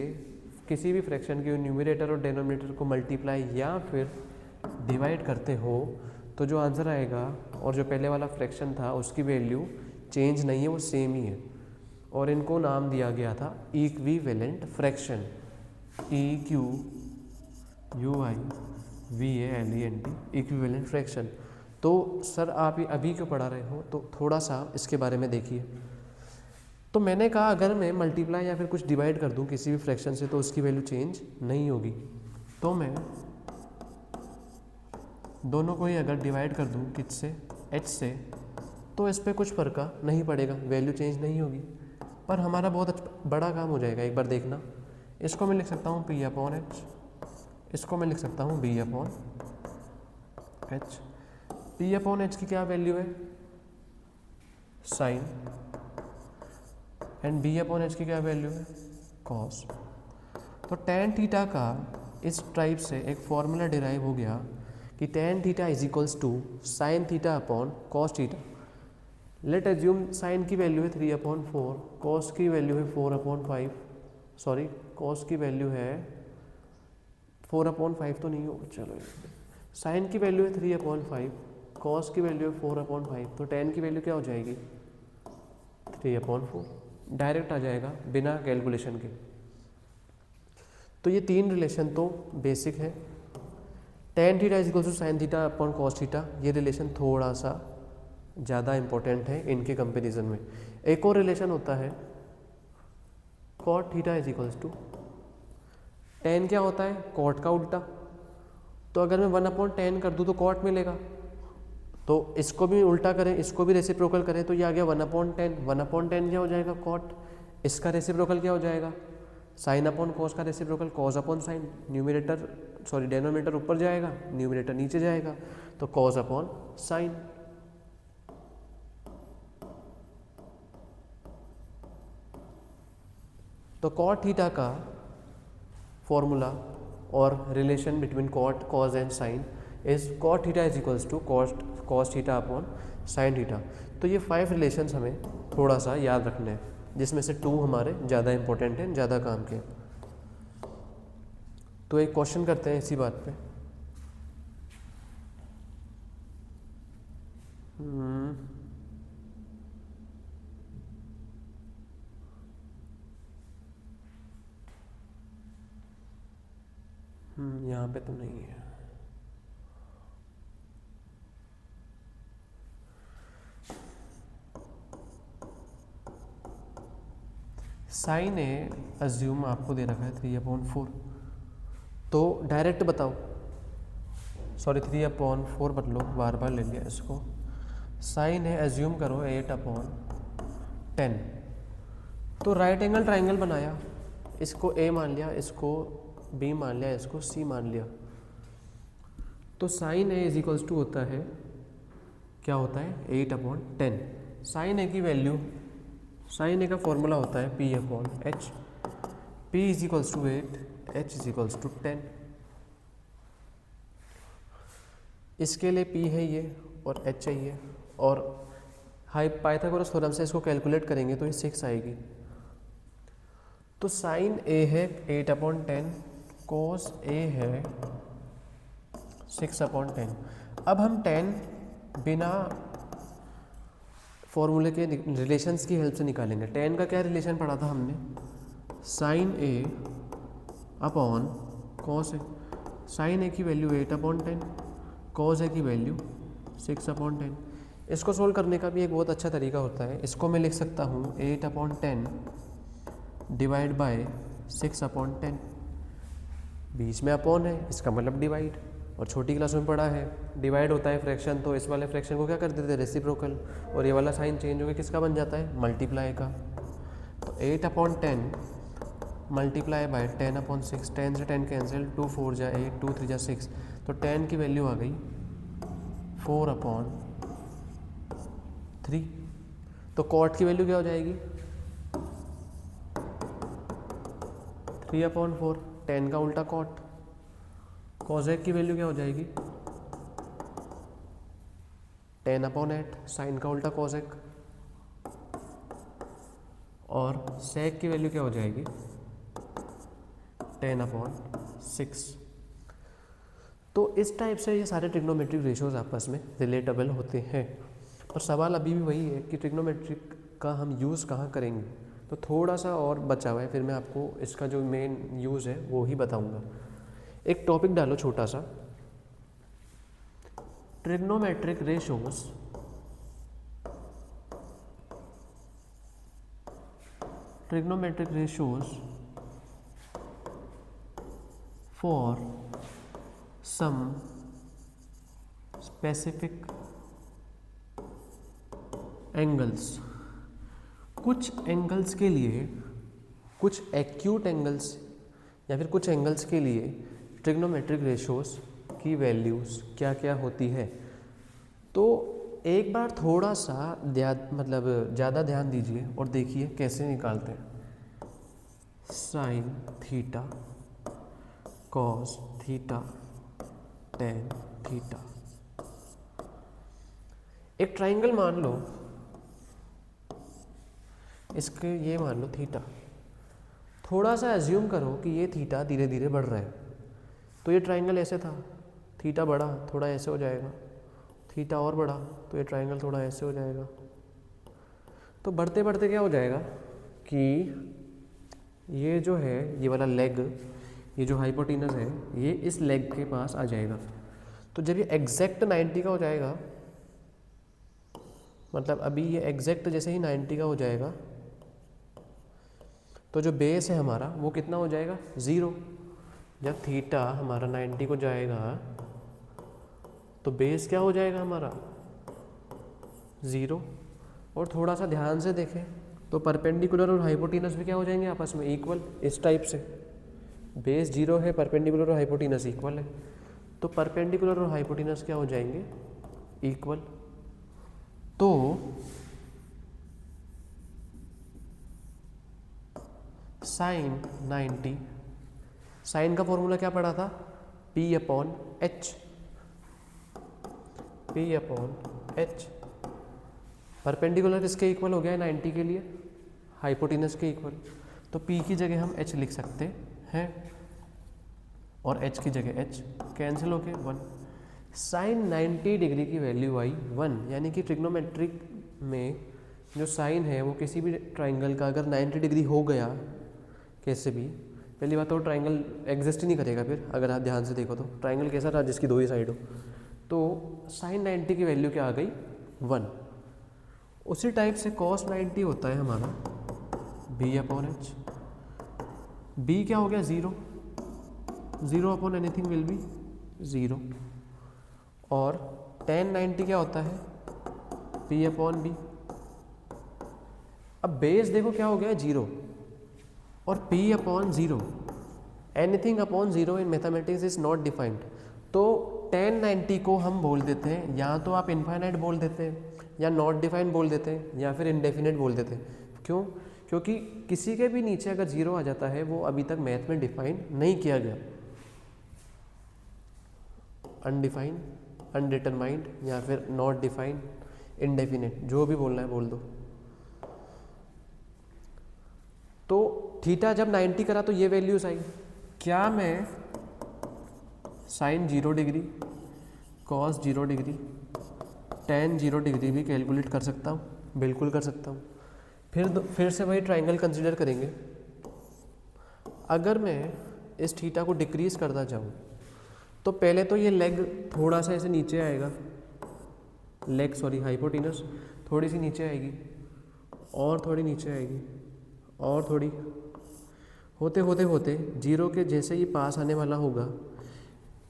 A: किसी भी फ्रैक्शन के न्यूमरेटर और डिनोमिनेटर को मल्टीप्लाई या फिर डिवाइड करते हो तो जो आंसर आएगा और जो पहले वाला फ्रैक्शन था उसकी वैल्यू चेंज नहीं है, वो सेम ही है। और इनको नाम दिया गया था equivalent fraction, EQUIVALENT, equivalent fraction. तो सर आप ये अभी क्यों पढ़ा रहे हो, तो थोड़ा सा इसके बारे में देखिए। तो मैंने कहा अगर मैं मल्टीप्लाई या फिर कुछ डिवाइड कर दूं किसी भी फ्रैक्शन से तो उसकी वैल्यू चेंज नहीं होगी। तो मैं दोनों को ही अगर डिवाइड कर दूं किससे, h से, तो इस पर कुछ फर्क नहीं पड़ेगा, वैल्यू चेंज नहीं होगी। पर हमारा बहुत बड़ा काम हो जाएगा, एक बार देखना। इसको मैं लिख सकता हूँ P/H, इसको मैं लिख सकता हूँ B/H। P/H की क्या वैल्यू है साइन, एंड B/H की क्या वैल्यू है कॉस। तो टेन थीटा का इस टाइप से एक फॉर्मूला डिराइव हो गया कि tan theta is equals to sine theta upon cos theta. Let assume sine की वैल्यू है 3/4, कॉस की वैल्यू है 4/5, सॉरी कॉस की वैल्यू है 4/5 तो नहीं होगा, चलो साइन की वैल्यू है 3/5, कॉस की वैल्यू है 4/5, तो टेन की वैल्यू क्या हो जाएगी 3/4, डायरेक्ट आ जाएगा बिना कैलकुलेशन के। तो ये तीन रिलेशन तो बेसिक है। Tan theta is equal to sine theta upon cos theta, ये रिलेशन थोड़ा सा ज़्यादा इम्पोर्टेंट है इनके कंपैरिजन में। एक और रिलेशन होता है cot theta is equals to tan. क्या होता है? कॉट का उल्टा। तो अगर मैं 1/10 कर दूँ तो कॉट मिलेगा, तो इसको भी उल्टा करें, इसको भी रेसिप्रोकल करें, तो ये आ गया 1/10। 1/10 क्या हो जाएगा? कॉट। इसका रेसिप्रोकल क्या हो जाएगा? साइन अपॉन कॉस का reciprocal cos upon sine. Denominator ऊपर जाएगा, न्यूमिनेटर नीचे जाएगा, तो कॉस अपॉन साइन। तो कॉट थीटा का फॉर्मूला और relation between cot, cos and sine is cot theta is equals to cos theta upon sine theta. तो ये 5 रिलेशंस हमें थोड़ा सा याद रखने हैं, जिसमें से 2 हमारे ज़्यादा इंपॉर्टेंट हैं, ज़्यादा काम के। तो एक क्वेश्चन करते हैं इसी बात पे। यहाँ पे तो नहीं है। साइन ए अज्यूम आपको दे रखा है 3/4, तो डायरेक्ट बताओ, 3/4 बदलो, बार बार ले लिया इसको। साइन ए अज्यूम करो 8/10। तो राइट एंगल ट्राइंगल बनाया, इसको ए मान लिया, इसको बी मान लिया, इसको सी मान लिया। तो sine A is equals to होता है, क्या होता है? 8/10। साइन ए की वैल्यू, साइन ए का फॉर्मूला होता है P/H। P is equals to 8, H is equals to 10। इसके लिए P है ये और H चाहिए, और पाइथागोरस थ्योरम से इसको कैलकुलेट करेंगे तो ये 6 आएगी। तो साइन ए है 8/10, कोस ए है 6/10। अब हम 10 बिना फॉर्मूले के रिलेशंस की हेल्प से निकालेंगे। 10 का क्या रिलेशन पढ़ा था हमने? Sign A upon cos A. Sign ए की वैल्यू 8/10, कॉस ए की वैल्यू 6/10। इसको सोल्व करने का भी एक बहुत अच्छा तरीका होता है। इसको मैं लिख सकता हूँ 8/10 डिवाइड बाय 6/10। बीच में अपॉन है, इसका मतलब डिवाइड, और छोटी क्लास में पढ़ा है डिवाइड होता है फ्रैक्शन, तो इस वाले फ्रैक्शन को क्या कर देते हैं? रेसिप्रोकल, और ये वाला साइन चेंज होकर किसका बन जाता है? मल्टीप्लाई का। तो 8/10 मल्टीप्लाई बाय 10/6, 10 से 10 कैंसिल, 2 4 जा 8, 2 3 जा 6, तो 10 की वैल्यू आ गई 4/3। तो कॉट की वैल्यू क्या हो जाएगी? 3/4, 10 का उल्टा कॉट। कॉसेक की वैल्यू क्या हो जाएगी? 10/8, साइन का उल्टा कॉसेक। और सेक की वैल्यू क्या हो जाएगी? 10/6। तो इस टाइप से ये सारे ट्रिग्नोमेट्रिक रेशियोज आपस में रिलेटेबल होते हैं। और सवाल अभी भी वही है कि ट्रिग्नोमेट्रिक का हम यूज़ कहाँ करेंगे। तो थोड़ा सा और बचा हुआ है, फिर मैं आपको इसका जो मेन यूज़ है वो ही बताऊंगा। एक टॉपिक डालो छोटा सा, trigonometric ratios for some specific angles. कुछ एंगल्स के लिए, कुछ एक्यूट एंगल्स या फिर कुछ एंगल्स के लिए ट्रिग्नोमेट्रिक रेशियोज की वैल्यूज़ क्या क्या होती है। तो एक बार थोड़ा सा ज़्यादा ध्यान दीजिए और देखिए कैसे निकालते हैं। Sine theta, cos theta, tan theta. एक ट्राइंगल मान लो, इसके ये मान लो थीटा। थोड़ा सा एज्यूम करो कि ये थीटा धीरे धीरे बढ़ रहा है। तो ये ट्राइंगल ऐसे था, थीटा बढ़ा, थोड़ा ऐसे हो जाएगा, थीटा और बढ़ा, तो ये ट्राइंगल थोड़ा ऐसे हो जाएगा। तो बढ़ते बढ़ते क्या हो जाएगा कि ये जो है, ये वाला लेग, ये जो हाइपोटेनस है, ये इस लेग के पास आ जाएगा। तो जब ये एग्जैक्ट 90 का हो जाएगा मतलब अभी ये एग्जैक्ट जैसे ही 90 का हो जाएगा तो जो बेस है हमारा वो कितना हो जाएगा 0। जब थीटा हमारा 90 को जाएगा तो बेस क्या हो जाएगा हमारा 0। और थोड़ा सा ध्यान से देखें तो परपेंडिकुलर और हाइपोटेनस भी क्या हो जाएंगे आपस में इक्वल, इस टाइप से। बेस 0 है, परपेंडिकुलर और हाइपोटेनस इक्वल है, तो परपेंडिकुलर और हाइपोटेनस क्या हो जाएंगे इक्वल। तो साइन 90, साइन का फॉर्मूला क्या पढ़ा था P/H, P/H। परपेंडिकुलर किसके इक्वल हो गया 90 के लिए, हाइपोटेनस के इक्वल, तो P की जगह हम H लिख सकते हैं और H की जगह H कैंसिल हो गए 1। साइन 90 डिग्री की वैल्यू आई 1, यानी कि ट्रिग्नोमेट्रिक में जो साइन है वो किसी भी ट्राइंगल का अगर 90 डिग्री हो गया कैसे भी, पहली बात तो ट्राइंगल एग्जिस्ट ही नहीं करेगा फिर। अगर आप ध्यान से देखो तो ट्राइंगल कैसा रहा जिसकी दो ही साइड हो, तो साइन 90 की वैल्यू क्या आ गई 1। उसी टाइप से कॉस 90 होता है हमारा B/H। B क्या हो गया 0, 0 एनीथिंग विल बी 0। और tan 90 क्या होता है P/B। अब बेस देखो क्या हो गया 0 और P/0, anything upon 0 in mathematics is not defined. तो tan 90 को हम बोल देते हैं, या तो आप इनफाइनाइट बोल देते हैं, या नॉट डिफाइंड बोल देते हैं, या फिर इनडेफिनेट बोल देते हैं। क्यों? क्योंकि किसी के भी नीचे अगर 0 आ जाता है वो अभी तक मैथ में डिफाइन नहीं किया गया, अनडिफाइंड, अनडिटरमाइंड, या फिर नॉट डिफाइंड, इनडेफिनेट, जो भी बोलना है बोल दो। तो थीटा जब 90 करा तो ये वैल्यूज आई। क्या मैं sine 0 degree, cos 0 degree, tan 0 degree भी कैलकुलेट कर सकता हूँ? बिल्कुल कर सकता हूँ। फिर से वही ट्राइंगल कंसीडर करेंगे। अगर मैं इस थीटा को डिक्रीज करता जाऊँ तो पहले तो ये लेग थोड़ा सा ऐसे नीचे आएगा, लेग सॉरी हाइपोटेनस थोड़ी सी नीचे आएगी, और थोड़ी नीचे आएगी, और थोड़ी, होते होते होते 0 के जैसे ही पास आने वाला होगा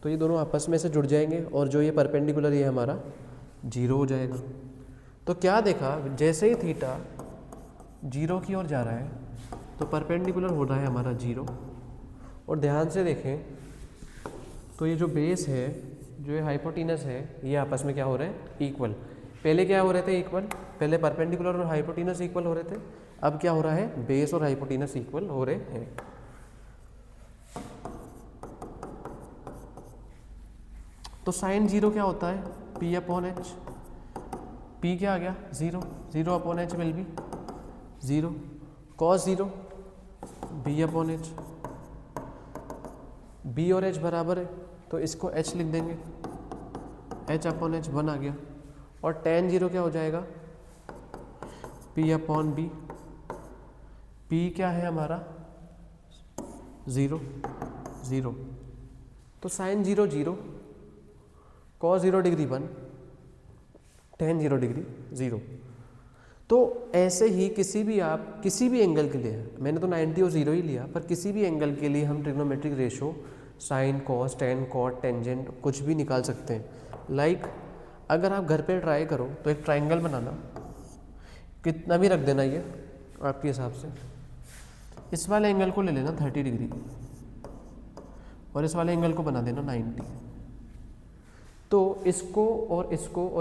A: तो ये दोनों आपस में से जुड़ जाएंगे, और जो ये परपेंडिकुलर ये हमारा 0 हो जाएगा। तो क्या देखा, जैसे ही थीटा 0 की ओर जा रहा है तो परपेंडिकुलर हो रहा है हमारा 0। और ध्यान से देखें तो ये जो बेस है, जो ये हाइपोटेनस है, ये आपस में क्या हो रहे हैं इक्वल। पहले क्या हो रहे थे इक्वल, पहले परपेंडिकुलर और हाइपोटेनस इक्वल हो रहे थे, अब क्या हो रहा है बेस और हाइपोटेनस इक्वल हो रहे हैं। तो साइन 0 क्या होता है P/H, P क्या आ गया 0, 0/H will be 0, cos 0 B/H, B और H बराबर है तो इसको H लिख देंगे, H/H 1 आ गया। और tan 0 क्या हो जाएगा P/B, P क्या है हमारा 0, 0, तो sine 0 0, cos 0 degree 1, tan 0 degree 0। तो ऐसे ही किसी भी एंगल के लिए, मैंने तो 90 और 0 ही लिया, पर किसी भी एंगल के लिए हम trigonometric ratio sine, cos, tan, cot, tangent कुछ भी निकाल सकते हैं। लाइक अगर आप घर पे ट्राई करो तो एक ट्राइंगल बनाना, कितना भी रख देना ये आपके हिसाब से। इस वाले एंगल को ले लेना 30 डिग्री और इस वाले एंगल को बना देना 90। तो इसको और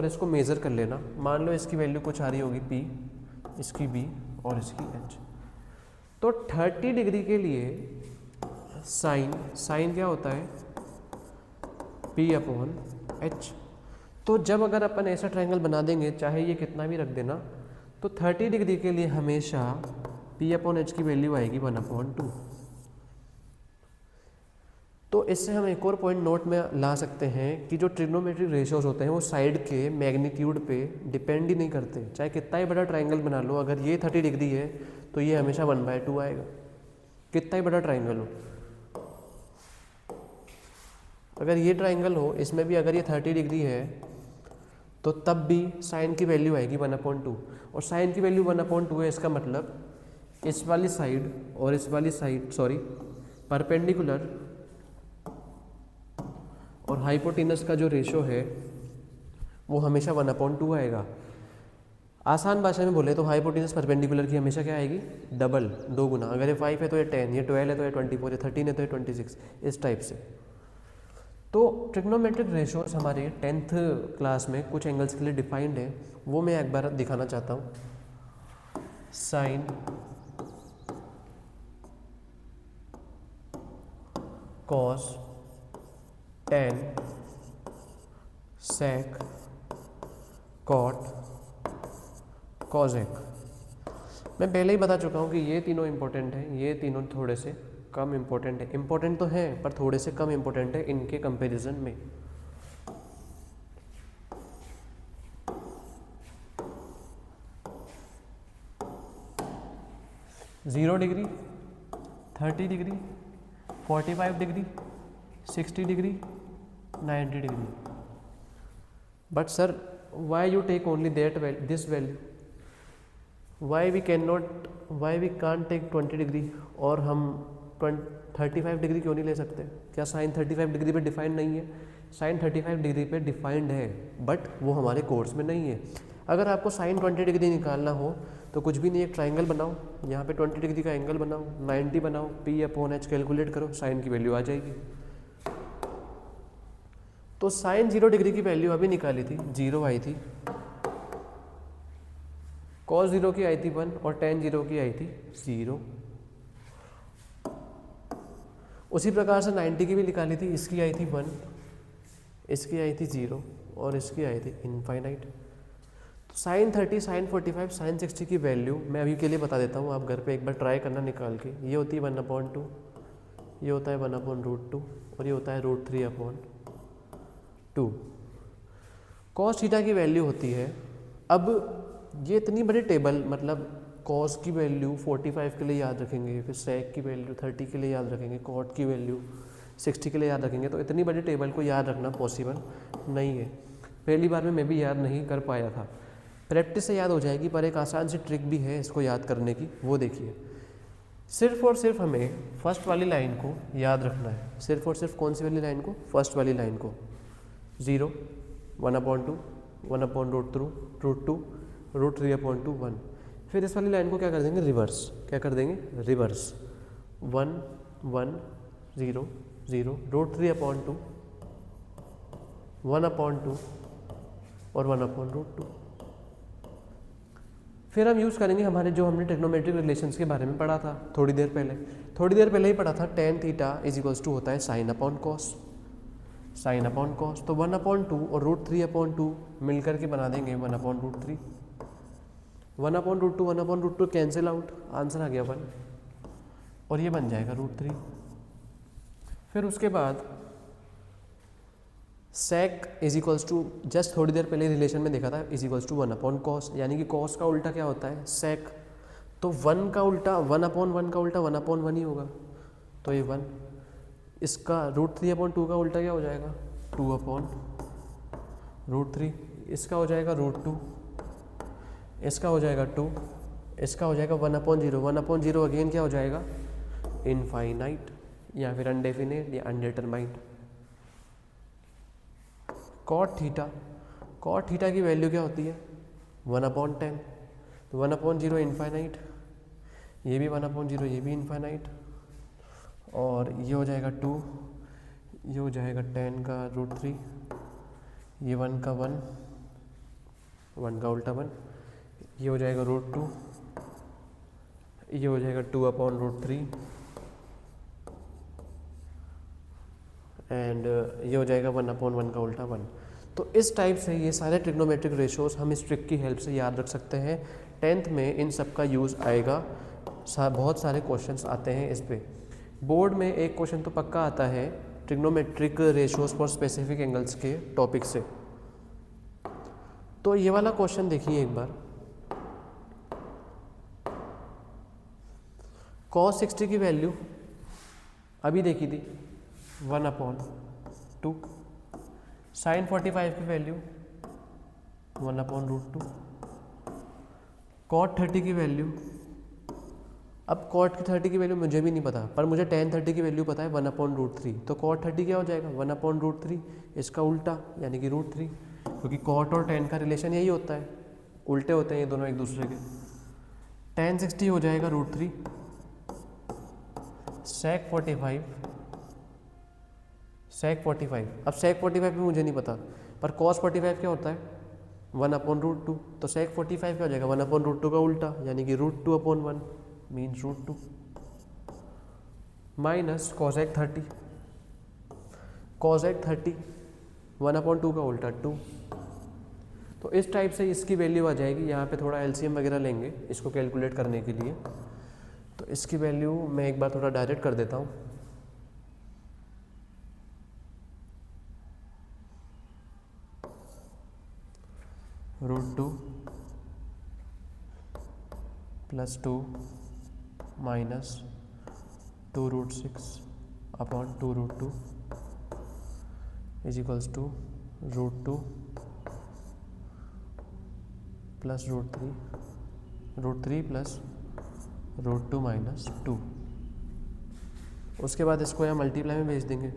A: इसको मेज़र कर लेना। मान लो इसकी वैल्यू कुछ आ रही होगी P, इसकी B और इसकी H। तो 30 डिग्री के लिए साइन क्या होता है P/H। तो जब अगर अपन ऐसा ट्रायंगल बना देंगे, चाहे ये कितना भी रख देना, तो 30 डिग्री के लिए हमेशा P/H की वैल्यू आएगी 1/2। तो इससे हम एक और पॉइंट नोट में ला सकते हैं कि जो ट्रिग्नोमेट्रिक रेशियोज होते हैं वो साइड के मैग्नीट्यूड पे डिपेंड ही नहीं करते। चाहे कितना ही बड़ा ट्रायंगल बना लो, अगर ये 30 डिग्री है तो ये हमेशा 1/2 आएगा, कितना ही बड़ा ट्रायंगल हो। अगर ये ट्रायंगल हो, इसमें भी अगर ये 30 डिग्री है तो तब भी साइन की वैल्यू आएगी 1/2, और साइन की वैल्यू 1/2 है, इसका मतलब इस वाली साइड और इस वाली साइड परपेंडिकुलर और हाइपोटेनस का जो रेशो है वो हमेशा 1/2 आएगा। आसान भाषा में बोले तो हाइपोटेनस परपेंडिकुलर की हमेशा क्या आएगी, डबल, 2 गुना। अगर ये 5 है तो ये 10, ये 12 है तो ये 24, ये 13 है तो ये 26, इस टाइप से। तो ट्रिग्नोमेट्रिक रेशोस हमारे 10th क्लास में कुछ एंगल्स के लिए डिफाइंड है, वो मैं एक बार दिखाना चाहता हूँ। साइन, कॉस, टेन, सेक, कॉट, कॉजेक। मैं पहले ही बता चुका हूँ कि ये तीनों इंपॉर्टेंट हैं, ये तीनों थोड़े से कम इंपॉर्टेंट है। इंपॉर्टेंट तो हैं पर थोड़े से कम इंपॉर्टेंट है इनके कंपैरिजन में। Zero degree, 30 degree, 45 degree, 60 degree, 90 degree. But sir why you take only that value, this value? why we can't take 20 degree और हम 35 डिग्री क्यों नहीं ले सकते? क्या साइन 35 डिग्री पे डिफाइंड नहीं है? साइन 35 डिग्री पे डिफाइंड है, बट वो हमारे कोर्स में नहीं है। अगर आपको साइन 20 डिग्री निकालना हो तो कुछ भी नहीं, एक ट्राइंगल बनाओ, यहाँ पे 20 डिग्री का एंगल बनाओ, 90 बनाओ, P/H कैलकुलेट करो, साइन की वैल्यू आ जाएगी। तो साइन 0 डिग्री की वैल्यू अभी निकाली थी, 0 आई थी, कॉस 0 की आई थी 1 और टेन 0 की आई थी 0। उसी प्रकार से 90 की भी निकाली थी, इसकी आई थी 1, इसकी आई थी 0 और इसकी आई थी इनफाइनाइट। तो साइन 30, साइन 45, साइन 60 की वैल्यू मैं अभी के लिए बता देता हूँ, आप घर पे एक बार ट्राई करना निकाल के। ये होती है 1/2, ये होता है 1/√2 और ये होता है √3/2। कॉस थीटा की वैल्यू होती है, अब ये इतनी बड़ी टेबल, मतलब कॉस की वैल्यू 45 के लिए याद रखेंगे, फिर सेक की वैल्यू 30 के लिए याद रखेंगे, कॉट की वैल्यू 60 के लिए याद रखेंगे, तो इतनी बड़ी टेबल को याद रखना पॉसिबल नहीं है। पहली बार में मैं भी याद नहीं कर पाया था, प्रैक्टिस से याद हो जाएगी, पर एक आसान सी ट्रिक भी है इसको याद करने की, वो देखिए। सिर्फ और सिर्फ हमें फर्स्ट वाली लाइन को याद रखना है, सिर्फ और सिर्फ कौन सी वाली लाइन को? फर्स्ट वाली लाइन को। 0, 1/2, 1/√2, √3/2, 1। फिर इस वाली लाइन को क्या कर देंगे? रिवर्स। क्या कर देंगे? रिवर्स। 1, 1, 0, 0, √3/2, 1/2 और 1/√2। फिर हम यूज़ करेंगे हमारे जो हमने ट्रिग्नोमेट्रिक रिलेशंस के बारे में पढ़ा था थोड़ी देर पहले ही पढ़ा था। Tan theta is equals to होता है sine upon cos, sine upon cos. तो 1/2 और √3/2 मिलकर के बना देंगे 1/√3। 1/√2, 1/√2 कैंसिल आउट, आंसर आ गया 1 और ये बन जाएगा √3। फिर उसके बाद सेक इज इक्वल्स टू, जस्ट थोड़ी देर पहले रिलेशन में देखा था, इज इक्वल्स टू 1/cos, यानी कि cos का उल्टा क्या होता है? सेक। तो 1 का उल्टा 1/1 का उल्टा 1/1 ही होगा, तो ये 1। इसका √3/2 का उल्टा क्या हो जाएगा? 2/√3। इसका हो जाएगा √2, इसका हो जाएगा 2, इसका हो जाएगा 1/0। 1/0 अगेन क्या हो जाएगा? इनफाइनाइट या फिर अनडेफिनेट या अनडिटरमाइंड। कॉट थीटा की वैल्यू क्या होती है? 1/10। तो 1/0 इनफाइनाइट, ये भी 1/0, ये भी इनफाइनाइट, और ये हो जाएगा 2, ये हो जाएगा 10 का √3, ये 1 का 1, 1 का उल्टा 1, ये हो जाएगा √2, ये हो जाएगा 2/√3 एंड ये हो जाएगा 1/1 का उल्टा 1। तो इस टाइप से ये सारे ट्रिग्नोमेट्रिक रेशोस हम इस ट्रिक की हेल्प से याद रख सकते हैं। 10th में इन सब का यूज़ आएगा, बहुत सारे क्वेश्चंस आते हैं इस पे। बोर्ड में एक क्वेश्चन तो पक्का आता है trigonometric ratios for specific angles के टॉपिक से। तो ये वाला क्वेश्चन देखिए एक बार। cos 60 की वैल्यू अभी देखी थी 1/2, sin 45 की वैल्यू 1/√2। cot 30 की वैल्यू, अब cot की 30 की वैल्यू मुझे भी नहीं पता, पर मुझे tan 30 की वैल्यू पता है 1/√3। तो cot 30 क्या हो जाएगा 1/√3, इसका उल्टा यानी कि √3, क्योंकि cot और tan का रिलेशन यही होता है, उल्टे होते हैं ये दोनों एक दूसरे के। tan 60 हो जाएगा √3, sec 45, अब sec 45 भी मुझे नहीं पता, पर cos 45 क्या होता है 1/√2, तो sec 45 क्या हो जाएगा 1/√2 का उल्टा यानी कि √2/1 मीन्स √2 माइनस cosec 30, cosec 30 1/2 का उल्टा 2। तो इस टाइप से इसकी वैल्यू आ जाएगी। यहाँ पे थोड़ा एलसीएम वगैरह लेंगे इसको कैलकुलेट करने के लिए, तो इसकी वैल्यू मैं एक बार थोड़ा डायरेक्ट कर देता हूँ। √2 + 2 minus 2√6/2√2 is equals to √2 + √3 + √2 minus 2। उसके बाद इसको यहाँ मल्टीप्लाई में भेज देंगे।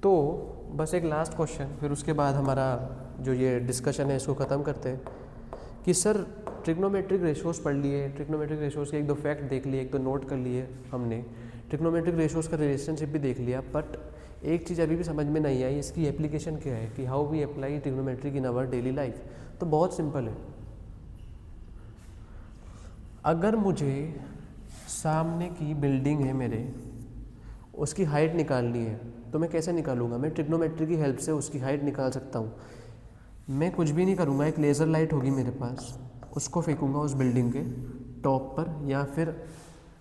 A: तो बस एक लास्ट क्वेश्चन, फिर उसके बाद हमारा जो ये डिस्कशन है इसको ख़त्म करते हैं कि सर ट्रिग्नोमेट्रिक रेशोज़ पढ़ लिए, ट्रिग्नोमेट्रिक रेशोज़ के एक दो फैक्ट देख लिए, एक दो नोट कर लिए हमने, ट्रिग्नोमेट्रिक रेशोज़ का रिलेशनशिप भी देख लिया, बट एक चीज़ अभी भी समझ में नहीं आई, इसकी एप्लीकेशन क्या है कि how we apply trigonometric in our daily life. तो बहुत सिंपल है, अगर मुझे सामने की बिल्डिंग है मेरे, उसकी हाइट निकालनी है तो मैं कैसे निकालूंगा, मैं ट्रिग्नोमेट्री की हेल्प से उसकी हाइट निकाल सकता हूँ। मैं कुछ भी नहीं करूँगा, एक लेज़र लाइट होगी मेरे पास, उसको फेंकूंगा उस बिल्डिंग के टॉप पर या फिर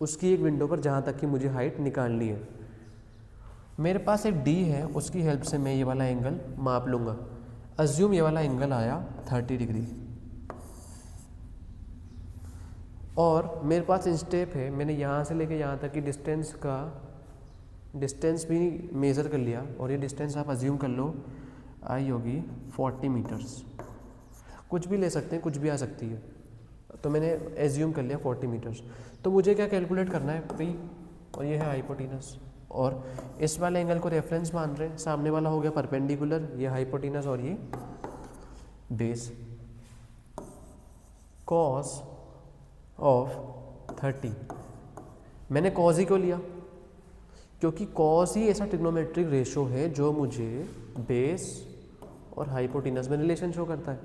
A: उसकी एक विंडो पर जहाँ तक कि मुझे हाइट निकालनी है। मेरे पास एक डी है, उसकी हेल्प से मैं ये वाला एंगल माप लूँगा। अज्यूम ये वाला एंगल आया 30 डिग्री, और मेरे पास इंस्टेप है, मैंने यहाँ से लेके यहाँ तक की डिस्टेंस भी मेज़र कर लिया, और ये डिस्टेंस आप अज्यूम कर लो आई होगी 40 मीटर्स, कुछ भी ले सकते हैं, कुछ भी आ सकती है, तो मैंने एज्यूम कर लिया 40 मीटर्स। तो मुझे क्या कैलकुलेट करना है पी, और ये है हाइपोटेनस, और इस वाले एंगल को रेफरेंस मान रहे हैं, सामने वाला हो गया परपेंडिकुलर, ये हाइपोटेनस और ये बेस। कॉस ऑफ 30, मैंने कॉस ही क्यों लिया, क्योंकि कॉस ही ऐसा ट्रिग्नोमेट्रिक रेशो है जो मुझे बेस और हाइपोटेनस में रिलेशन शो करता है।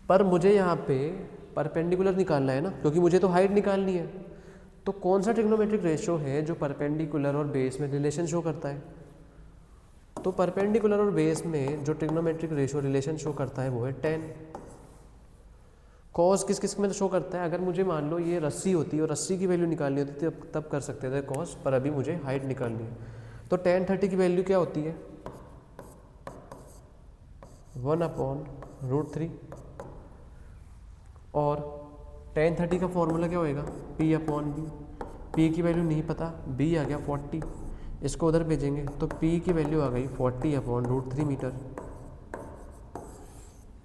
A: पर मुझे यहाँ पे परपेंडिकुलर निकालना है ना, क्योंकि मुझे तो हाइट निकालनी है। तो कौन सा ट्रिग्नोमेट्रिक रेशो है जो परपेंडिकुलर और बेस में रिलेशन शो करता है, तो परपेंडिकुलर और बेस में जो ट्रिग्नोमेट्रिक रेशो रिलेशन शो करता है वो है 10। कॉस किस किस में शो करता है, अगर मुझे मान लो ये रस्सी होती है और रस्सी की वैल्यू निकालनी होती थी तब कर सकते थे कॉस, पर अभी मुझे हाइट निकालनी है। तो tan 30 की वैल्यू क्या होती है 1/√3, और tan 30 का फॉर्मूला क्या होएगा P/B। P की वैल्यू नहीं पता, B आ गया 40, इसको उधर भेजेंगे तो P की वैल्यू आ गई 40/√3 मीटर।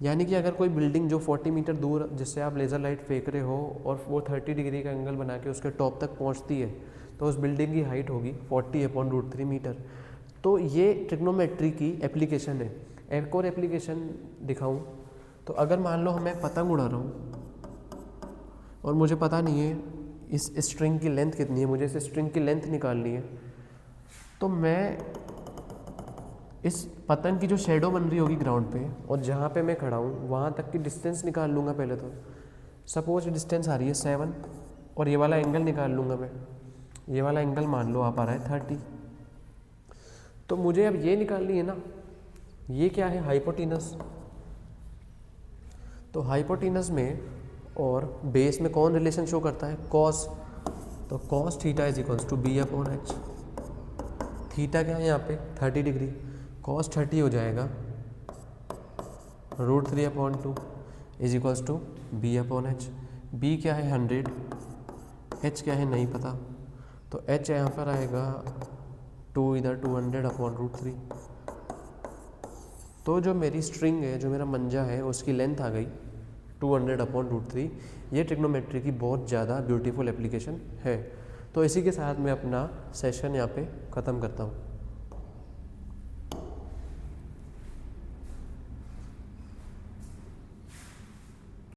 A: यानी कि अगर कोई बिल्डिंग जो 40 मीटर दूर जिससे आप लेज़र लाइट फेंक रहे हो और वो 30 डिग्री का एंगल बना के उसके टॉप तक पहुंचती है, तो उस बिल्डिंग की हाइट होगी 40/√3 मीटर। तो ये ट्रिग्नोमेट्री की एप्लीकेशन है। एक और एप्लीकेशन दिखाऊं तो अगर मान लो मैं पतंग उड़ा रहा हूँ और मुझे पता नहीं है इस स्ट्रिंग की लेंथ कितनी है, मुझे इस स्ट्रिंग की लेंथ निकालनी है, तो मैं इस पतंग की जो शेडो बन रही होगी ग्राउंड पे और जहाँ पे मैं खड़ा हूँ वहाँ तक की डिस्टेंस निकाल लूँगा पहले तो। सपोज डिस्टेंस आ रही है 7 और ये वाला एंगल निकाल लूँगा मैं, ये वाला एंगल मान लो आप आ रहा है 30। तो मुझे अब ये निकालनी है ना, ये क्या है हाइपोटेनस। तो हाइपोटेनस में और बेस में कौन रिलेशन शो करता है कॉस, तो cos theta is equals to B/H। Theta क्या है यहाँ पे 30 डिग्री, कॉस 30 हो जाएगा √3/2 is equals to B/H। B क्या है 100, H क्या है नहीं पता, तो H यहाँ पर आएगा 2 इधर 200/√3। तो जो मेरी स्ट्रिंग है, जो मेरा मंजा है, उसकी लेंथ आ गई 200/√3। ये ट्रिग्नोमेट्री की बहुत ज़्यादा ब्यूटीफुल एप्लीकेशन है। तो इसी के साथ मैं अपना सेशन यहाँ पे ख़त्म करता हूँ।